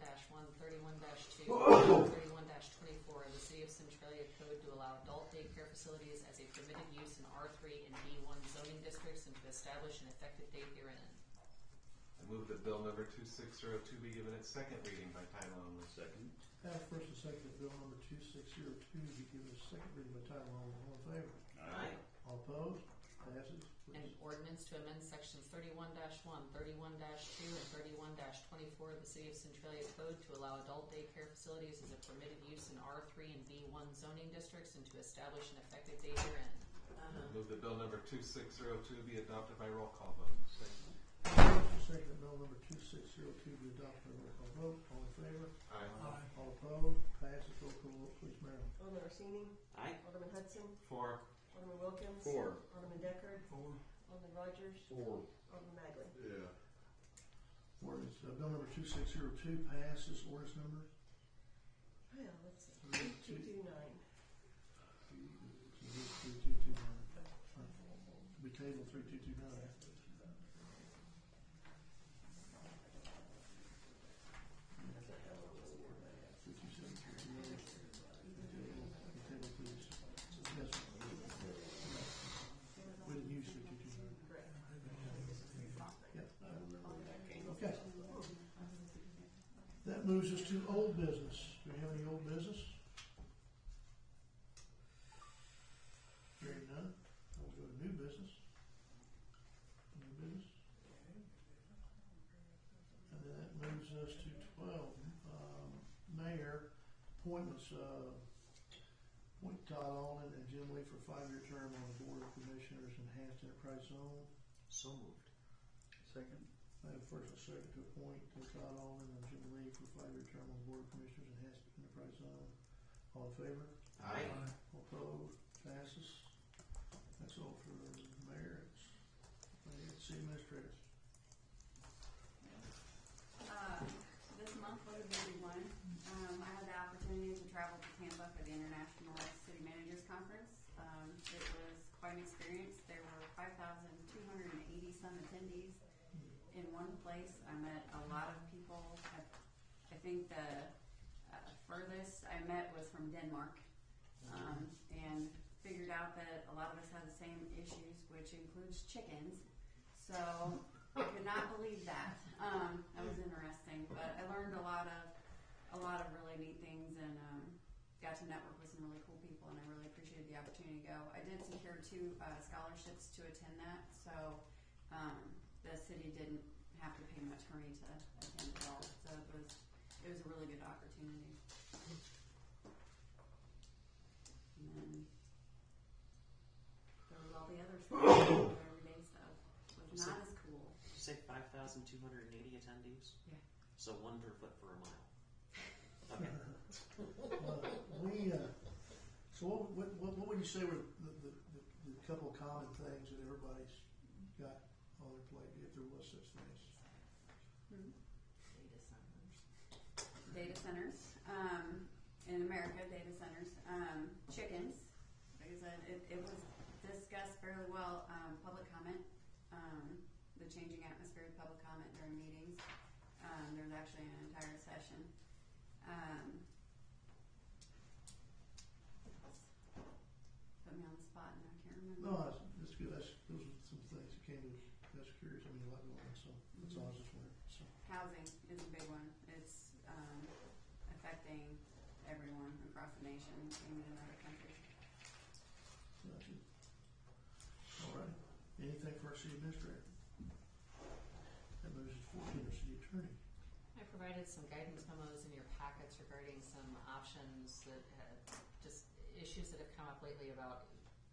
31-2, and 31-24 of the City of Centralia Code to allow adult daycare facilities as a permitted use in R3 and B1 zoning districts and to establish an effective date herein. I move that bill number 2602 be given its second reading by title only. Second. Have first and second that bill number 2602 be given its second reading by title only. All in favor? Aye. All opposed? Passes. An ordinance to amend sections 31-1, 31-2, and 31-24 of the City of Centralia Code to allow adult daycare facilities as a permitted use in R3 and B1 zoning districts and to establish an effective date herein. Move that bill number 2602 be adopted by roll call vote. Second that bill number 2602 be adopted by roll call vote. All in favor? Aye. All opposed? Passes. Roll call vote, please, Marilyn. Alderman Orsini? Aye. Alderman Hudson? 4. Alderman Wilkins? 4. Alderman Deckard? 4. Alderman Rogers? 4. Alderman Magley? Yeah. Ordinance, bill number 2602 passes. Ordinance number? Well, let's see, 3229. 3229. We table 3229. Okay. That moves us to old business. Do we have any old business? Hearing none, we'll go to new business. New business. And then that moves us to 12. Mayor appointments. Appoint Todd Alden and Jim Lee for 5-year term on the Board of Commissioners Enhanced Enterprise Zone. So moved. Second. I have first and second to appoint Todd Alden and Jim Lee for 5-year term on the Board of Commissioners Enhanced Enterprise Zone. All in favor? Aye. All opposed? Passes. That's all for the mayor. It's city administrators. This month was a busy one. I had the opportunity to travel to Tampa for the International City Managers Conference. It was quite an experience. There were 5,280 some attendees in one place. I met a lot of people. I think the furthest I met was from Denmark, and figured out that a lot of us have the same issues, which includes chickens. So I could not believe that. That was interesting, but I learned a lot of really neat things, and got to network with some really cool people, and I really appreciated the opportunity to go. I did secure 2 scholarships to attend that, so the city didn't have to pay much for me to attend at all. So it was a really good opportunity. And then there was all the other stuff, everyday stuff. It was not as cool. Did you say 5,280 attendees? Yeah. So 1 per foot for a mile. Okay. So what would you say were the couple of common things that everybody's got on their plate, if there was such things? Data centers. In America, data centers. Chickens. Like I said, it was discussed fairly well. Public comment. The changing atmosphere of public comment during meetings. There's actually an entire session. Put me on the spot and I can't remember. No, that's good. Those are some things that came to. That's curious. I mean, a lot going on. So that's all I was just wondering. So. Housing is a big one. It's affecting everyone across the nation, even in other countries. Gotcha. All right. Anything for our city administrator? That moves us to 14, our city attorney. I provided some guidance memos in your packets regarding some options that just issues that have come up lately about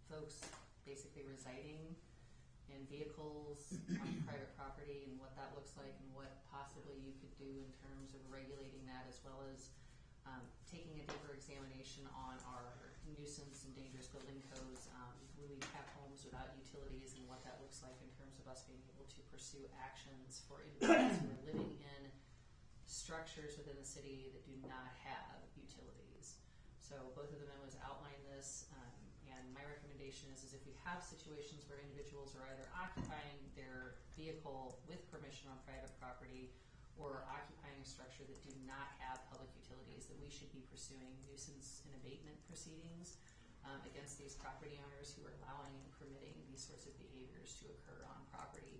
folks basically residing in vehicles on private property and what that looks like and what possibly you could do in terms of regulating that, as well as taking a deeper examination on our nuisance and dangerous building codes when we have homes without utilities and what that looks like in terms of us being able to pursue actions for individuals who are living in structures within the city that do not have utilities. So both of the memos outline this, and my recommendation is if we have situations where individuals are either occupying their vehicle with permission on private property or occupying a structure that do not have public utilities, that we should be pursuing nuisance and abatement proceedings against these property owners who are allowing and permitting these sorts of behaviors to occur on property,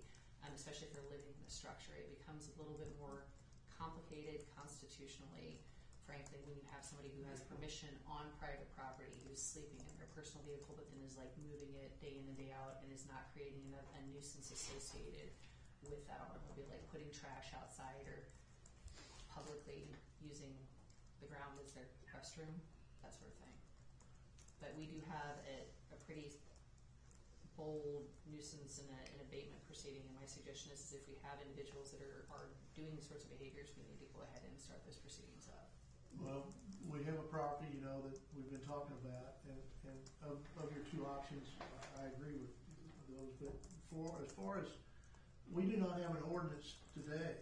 especially if they're living in the structure. It becomes a little bit more complicated constitutionally, frankly, when you have somebody who has permission on private property who's sleeping in their personal vehicle but then is like moving it day in and day out and is not creating a nuisance associated with that automobile, like putting trash outside or publicly using the ground as their restroom, that sort of thing. But we do have a pretty bold nuisance and an abatement proceeding, and my suggestion is if we have individuals that are doing these sorts of behaviors, we need to go ahead and start those proceedings up. Well, we have a property, that we've been talking about, and of your two options, I agree with those, but as far as, we do not have an ordinance today,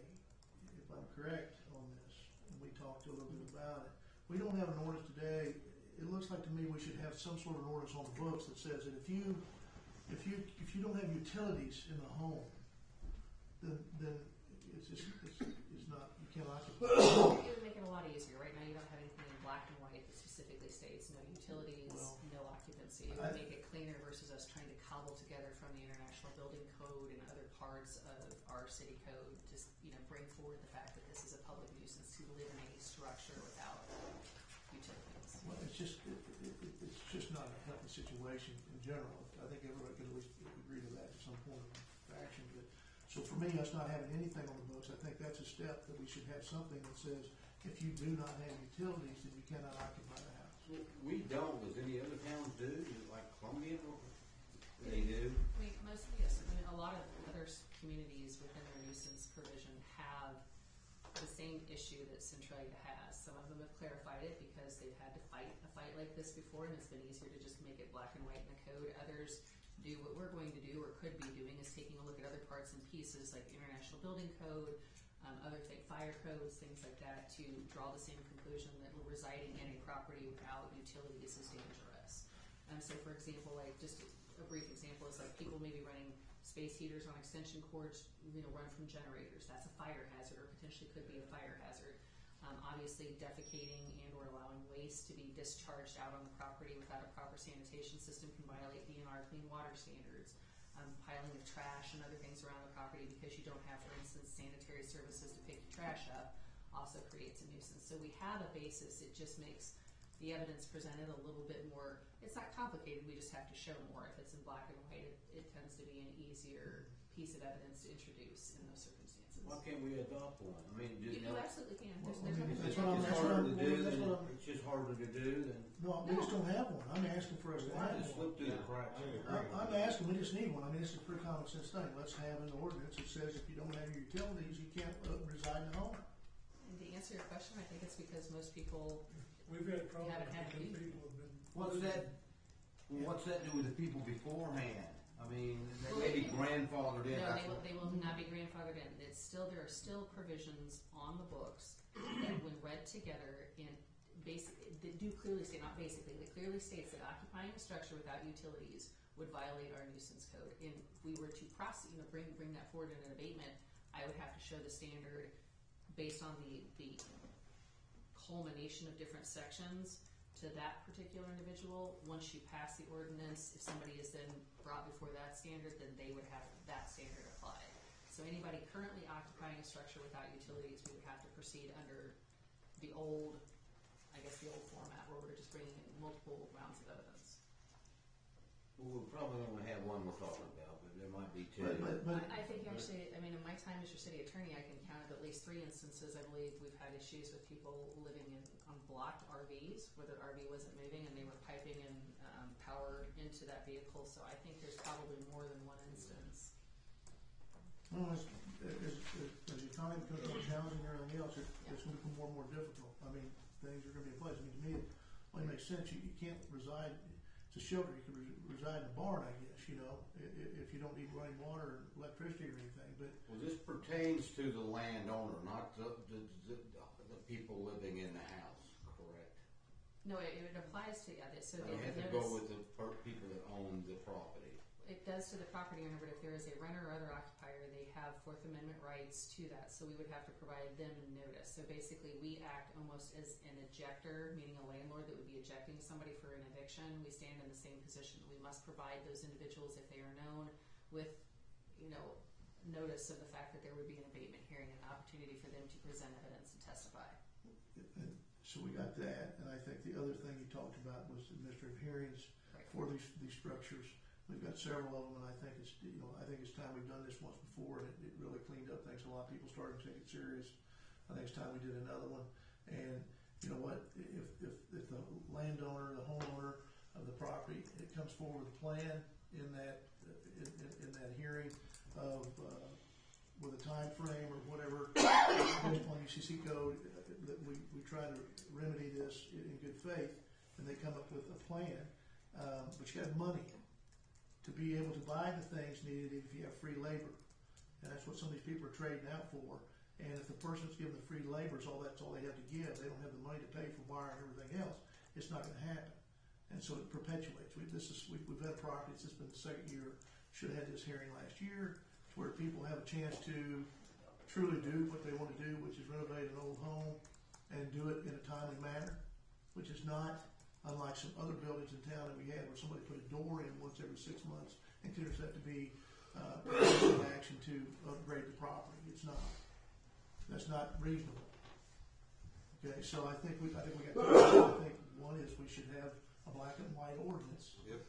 if I'm correct on this, and we talked a little bit about it. We don't have an ordinance today. It looks like to me we should have some sort of an ordinance on the books that says that if you don't have utilities in the home, then it's not, you can't occupy. It would make it a lot easier. Right now you don't have anything in black and white that specifically states no utilities, no occupancy. It would make it cleaner versus us trying to cobble together from the International Building Code and other parts of our city code to bring forward the fact that this is a public nuisance to live in a structure without utilities. Well, it's just not a healthy situation in general. I think everybody could at least agree to that to some point of action. But so for me, us not having anything on the books, I think that's a step that we should have something that says if you do not have utilities, then you cannot occupy the house. Well, we don't, does any other towns do? Like Columbia, they do? Mostly, yes. A lot of other communities within their nuisance provision have the same issue that Centralia has. Some of them have clarified it because they've had to fight a fight like this before, and it's been easier to just make it black and white in the code. Others do what we're going to do or could be doing is taking a look at other parts and pieces like the International Building Code, other fire codes, things like that, to draw the same conclusion that residing in a property without utilities is dangerous. So for example, like just a brief example is like people may be running space heaters on extension cords, run from generators. That's a fire hazard, or potentially could be a fire hazard. Obviously, defecating and or allowing waste to be discharged out on the property without a proper sanitation system can violate DNR clean water standards. Piling of trash and other things around the property because you don't have, for instance, sanitary services to pick your trash up also creates a nuisance. So we have a basis. It just makes the evidence presented a little bit more, it's not complicated, we just have to show more. If it's in black and white, it tends to be an easier piece of evidence to introduce in those circumstances. Why can't we adopt one? I mean, You absolutely can. It's just harder to do than. No, we just don't have one. I'm asking for us to have Just one. slip through the cracks. I'm asking, we just need one. I mean, it's a pretty common sense thing. Let's have an ordinance that says if you don't have your utilities, you can't reside in the home. And to answer your question, I think it's because most people We've had problems haven't had because to. people have been. What's that do with the people beforehand? I mean, they may be grandfathered in. No, they will not be grandfathered in. There are still provisions on the books that, when read together, that do clearly state, not basically, that clearly states that occupying a structure without utilities would violate our nuisance code. And if we were to bring that forward in an abatement, I would have to show the standard based on the culmination of different sections to that particular individual. Once you pass the ordinance, if somebody is then brought before that standard, then they would have that standard applied. So anybody currently occupying a structure without utilities, we would have to proceed under the old format where we're just bringing in multiple rounds of evidence. Well, we'll probably only have one we're talking about, but there might be two. But I think actually, I mean, in my time as your city attorney, I can count at least 3 instances. I believe we've had issues with people living on blocked RVs where the RV wasn't moving and they were piping in power into that vehicle. So I think there's probably more than one instance. well, as the economy becomes more challenging and everything else, it's going to become more and more difficult. I mean, things are going to be in place. I mean, to me, it only makes sense. You can't reside. It's a shelter. You can reside in a barn, I guess. You know, if you don't need running water or electricity or anything. But Well, this pertains to the landowner, not the people living in the house, correct? No, it applies to so You have to go with the people that own the property. It does to the property owner, but if there is a renter or other occupier, they have Fourth Amendment rights to that, so we would have to provide them notice. So basically, we act almost as an ejector, meaning a landlord that would be ejecting somebody for an eviction. We stand in the same position. We must provide those individuals, if they are known, with, notice of the fact that there would be an abatement hearing and an opportunity for them to present evidence and testify. and so we got that, and I think the other thing you talked about was administrative hearings Right. for these structures. We've got several of them, and I think it's time we've done this once before, and it really cleaned up things. A lot of people started to take it serious. I think it's time we did another one. And you know what? If the landowner, the homeowner of the property, it comes forward with a plan in that hearing of with a time frame or whatever based on UCC code, that we try to remedy this in good faith, and they come up with a plan, but you got money to be able to buy the things needed if you have free labor. And that's what some of these people are trading out for. And if the person's given the free labor, that's all they have to give, they don't have the money to pay for wire and everything else, it's not going to happen. And so it perpetuates. We've had a property, it's just been the second year, should have had this hearing last year, to where people have a chance to truly do what they want to do, which is renovate an old home and do it in a timely manner, which is not unlike some other buildings in town that we had where somebody put a door in once every 6 months and considers that to be an action to upgrade the property. It's not. That's not reasonable. Okay, so I think we got two. I think one is we should have a black and white ordinance. Yep.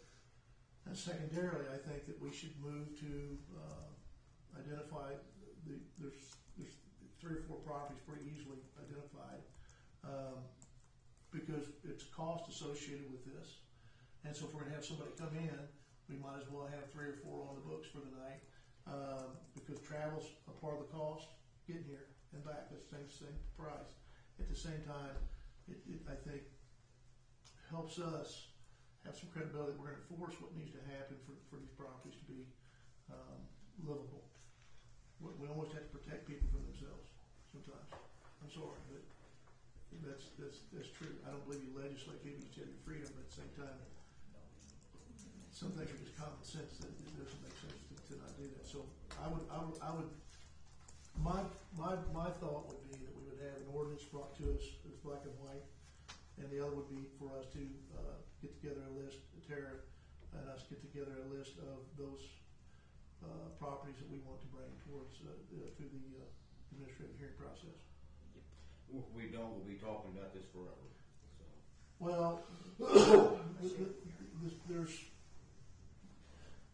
And secondarily, I think that we should move to identify there's 3 or 4 properties pretty easily identified. Because it's cost associated with this. And so if we're gonna have somebody come in, we might as well have 3 or 4 on the books for the night, because travel's a part of the cost, getting here and back, that's the same price. At the same time, it I think helps us have some credibility. We're gonna enforce what needs to happen for these properties to be livable. We almost have to protect people from themselves sometimes. I'm sorry, but that's true. I don't believe you legislate people, you have your freedom, but at the same time, some things are just common sense that it doesn't make sense to not do that. So I would my thought would be that we would have an ordinance brought to us that's black and white, and the other would be for us to get together a list, Tara and us get together a list of those properties that we want to bring towards through the administrative hearing process. If we don't, we'll be talking about this forever. So. Well,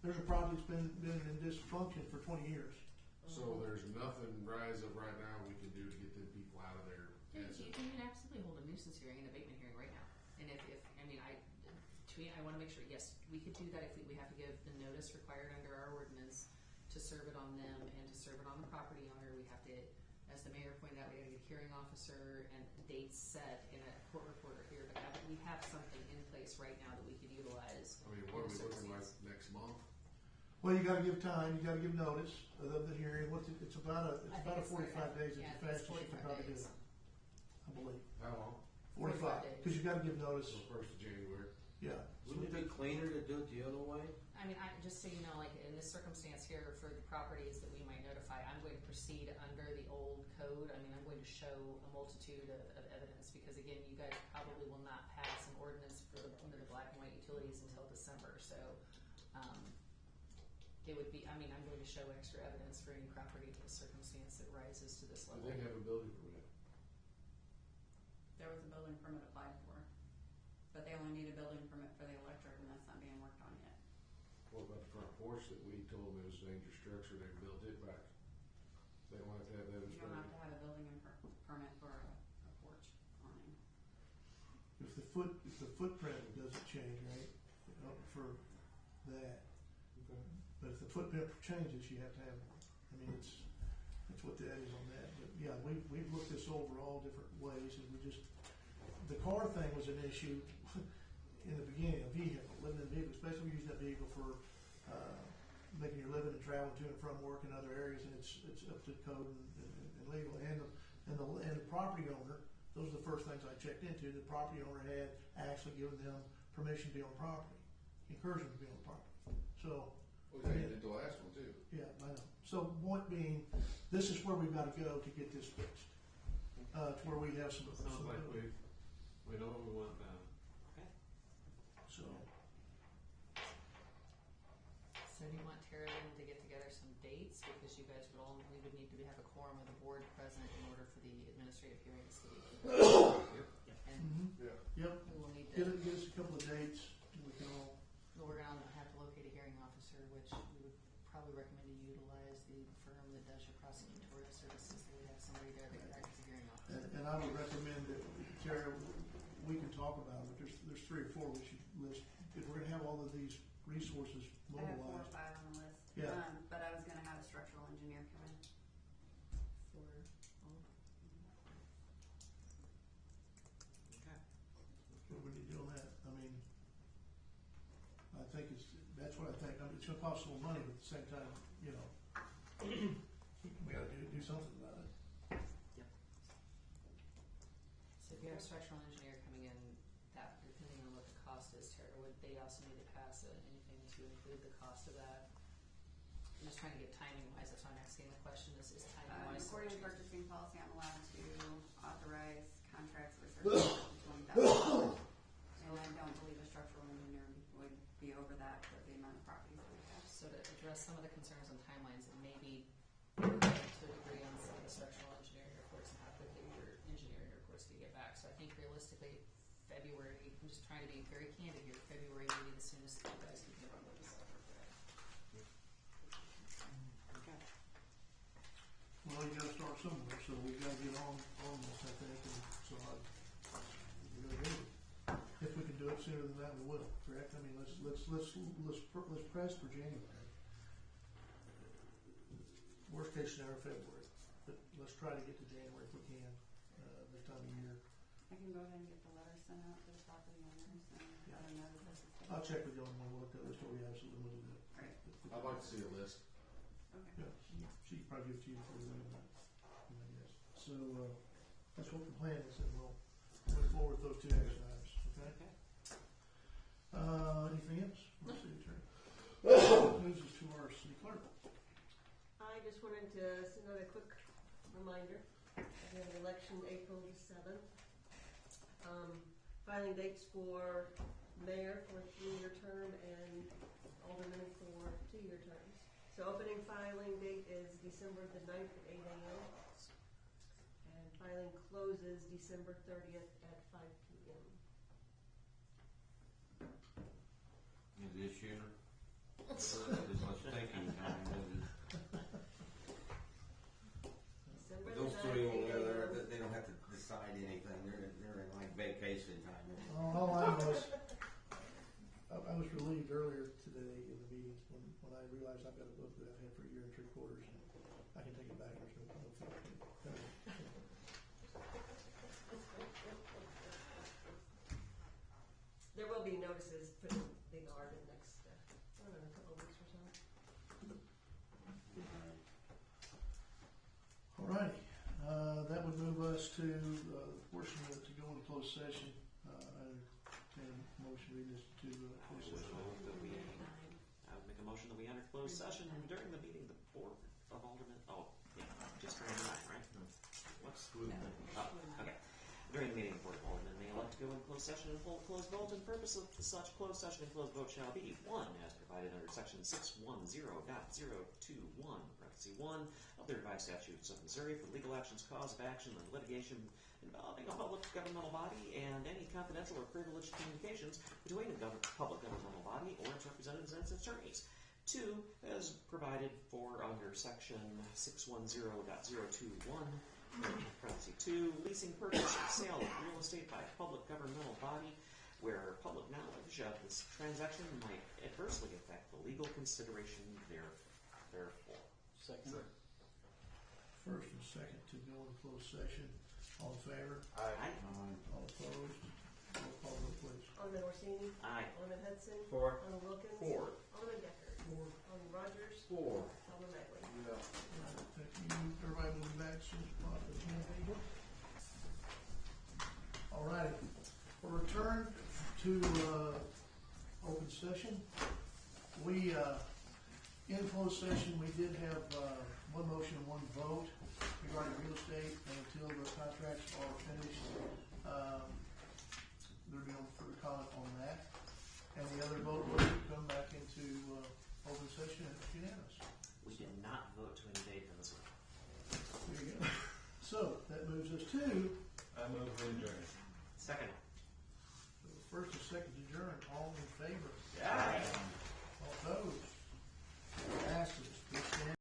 there's a property that's been in dysfunction for 20 years. So there's nothing rise of right now we can do to get them people out of there. You can absolutely hold a nuisance hearing and abatement hearing right now. And if I want to make sure, yes, we could do that if we have to give the notice required under our ordinance to serve it on them and to serve it on the property owner. We have to, as the mayor pointed out, we have to get a hearing officer and dates set in a court reporter here. But we have something in place right now that we could utilize. I mean, what are we looking like next month? Well, you got to give time. You got to give notice of the hearing. It's about a 45 days. It's the fastest you can probably do it, I believe. How long? 45, because you got to give notice. So 1st of January. Yeah. Wouldn't it be cleaner to do it the other way? I mean, just so you know, like in this circumstance here, for the properties that we might notify, I'm going to proceed under the old code. I mean, I'm going to show a multitude of evidence because, again, you guys probably will not pass an ordinance for the black and white utilities until December. So it would be, I mean, I'm going to show extra evidence for any property in the circumstance that rises to this Do level. they have a building permit? There was a building permit applied for, but they only need a building permit for the electric, and that's not being worked on yet. What about the front porch that we told them it was a dangerous structure, they built it back? They don't have to have that You don't have inspected? to have a building permit for a porch awning. If the footprint doesn't change, right, for that, Okay. but if the footprint changes, you have to have one. I mean, that's what that is on that, but yeah, we've looked this over all different ways, and the car thing was an issue in the beginning, a vehicle, living in a vehicle, especially when you use that vehicle for, making your living and traveling to and from work in other areas, and it's up to code and legal, and the property owner, those are the first things I checked into, the property owner had actually given them permission to be on property, encouraged them to be on property, so. Well, they did the last one too. Yeah, I know. So point being, this is where we've got to go to get this fixed. To where we have some. Sounds like we know what we want now. Okay. So. So do you want Tara then to get together some dates, because you guys would we would need to have a quorum of the board present in order for the administrative hearings to be conducted. And Yeah. Yep. we will need Get to, us a couple of dates, and we can all. we're gonna have to locate a hearing officer, which we would probably recommend you utilize the firm that does your prosecutorial services, so we have somebody there that can act as a hearing officer. And I would recommend that, Tara, we can talk about it. There's 3 or 4 we should list. If we're gonna have all of these resources I have 4 or mobilized. 5 on the list. Yeah. But I was gonna have a structural engineer come in. For all Okay. What we need to do on that, I mean, I think that's what I think. I mean, it's gonna cost some money, but at the same time, you know, we gotta do something about it. So if you have a structural engineer coming in, that depending on what the cost is, Tara, would they also need to pass anything to include the cost of that? I'm just trying to get timing wise, that's why I'm asking the question, is timing wise? According to purchasing policy, I'm allowed to authorize contracts with $20,000. And I don't believe a structural engineer would be over that for the amount of properties that we have. So to address some of the concerns on timelines, it may be to a degree on some of the structural engineering reports and how quickly your engineering reports can get back. So I think realistically, February, I'm just trying to be very candid here, February may be the soonest that you guys can get on with this. Okay. Well, you gotta start somewhere, so we gotta get on this, I think, and so we're gonna do it. If we can do it sooner than that, we will, correct? I mean, let's press for January. Worst case scenario, February, but let's try to get to January if we can, this time of year. I can go ahead and get the letter sent out to the property owners and let them know that this is. I'll check with you on when we'll look at this, so we absolutely will do it. Right. I'd like to see a list. Okay. Yeah, she can probably give it to you before we leave that, I guess. So, that's what the plan is, and we'll move forward with those 2 action items, okay? Okay. Anything else? Our city attorney. Moves us to our city clerk. I just wanted to send out a quick reminder. We have an election April the 7th. Filing dates for mayor for a 3-year term and aldermen for 2-year terms. So opening filing date is December the 9th at 8 a.m. And filing closes December 30th at 5 p.m. Is this year? It's much taking time, isn't it? December But the those 9th, 3 over 8 there, a.m. they don't have to decide anything, they're in like vacation time. All I was relieved earlier today in the meetings when I realized I've got a book that I've had for 1 3/4 and I can take it back. There's no problem. There will be notices put in big art in next, I don't know, in a couple of weeks or so. All righty, that would move us to the portion to go into closed session. And motion read this to closed session. I would make a motion that we enter closed session, and during the meeting, the Board of Aldermen, just during the night, right? What's? Yeah. Oh, okay. During the meeting, the Board of Aldermen may elect to go in closed session and hold closed vote, and the purpose of such closed session and closed vote shall be, 1, as provided under section 610.021, parenthesis 1, of the revised statutes of Missouri for legal actions, cause of action, and litigation involving a public governmental body and any confidential or privileged communications between a public governmental body or its representatives and its attorneys. 2, as provided for under section 610.021, parenthesis 2, leasing, purchase, or sale of real estate by a public governmental body where public knowledge of this transaction might adversely affect the legal consideration therefore. Second. First and second to go in closed session. All in favor? Aye. All opposed? Roll call vote, please. Alderman Orsini? Aye. Alderman Hudson? 4. Alderman Wilkins? 4. Alderman Decker? 4. Alderman Rogers? 4. Alderman Magley? Yeah. Thank you. Everybody move back as soon as possible. All right. We'll return to open session. We, in closed session, we did have one motion and one vote regarding real estate, and until the contracts are finished, there'll be no further comment on that. And the other vote was to come back into open session, and it's unanimous. We did not vote to invade Venezuela. There you go. So, that moves us to I move to adjourn. Second. first and second adjourn. All in favor? Aye. All opposed?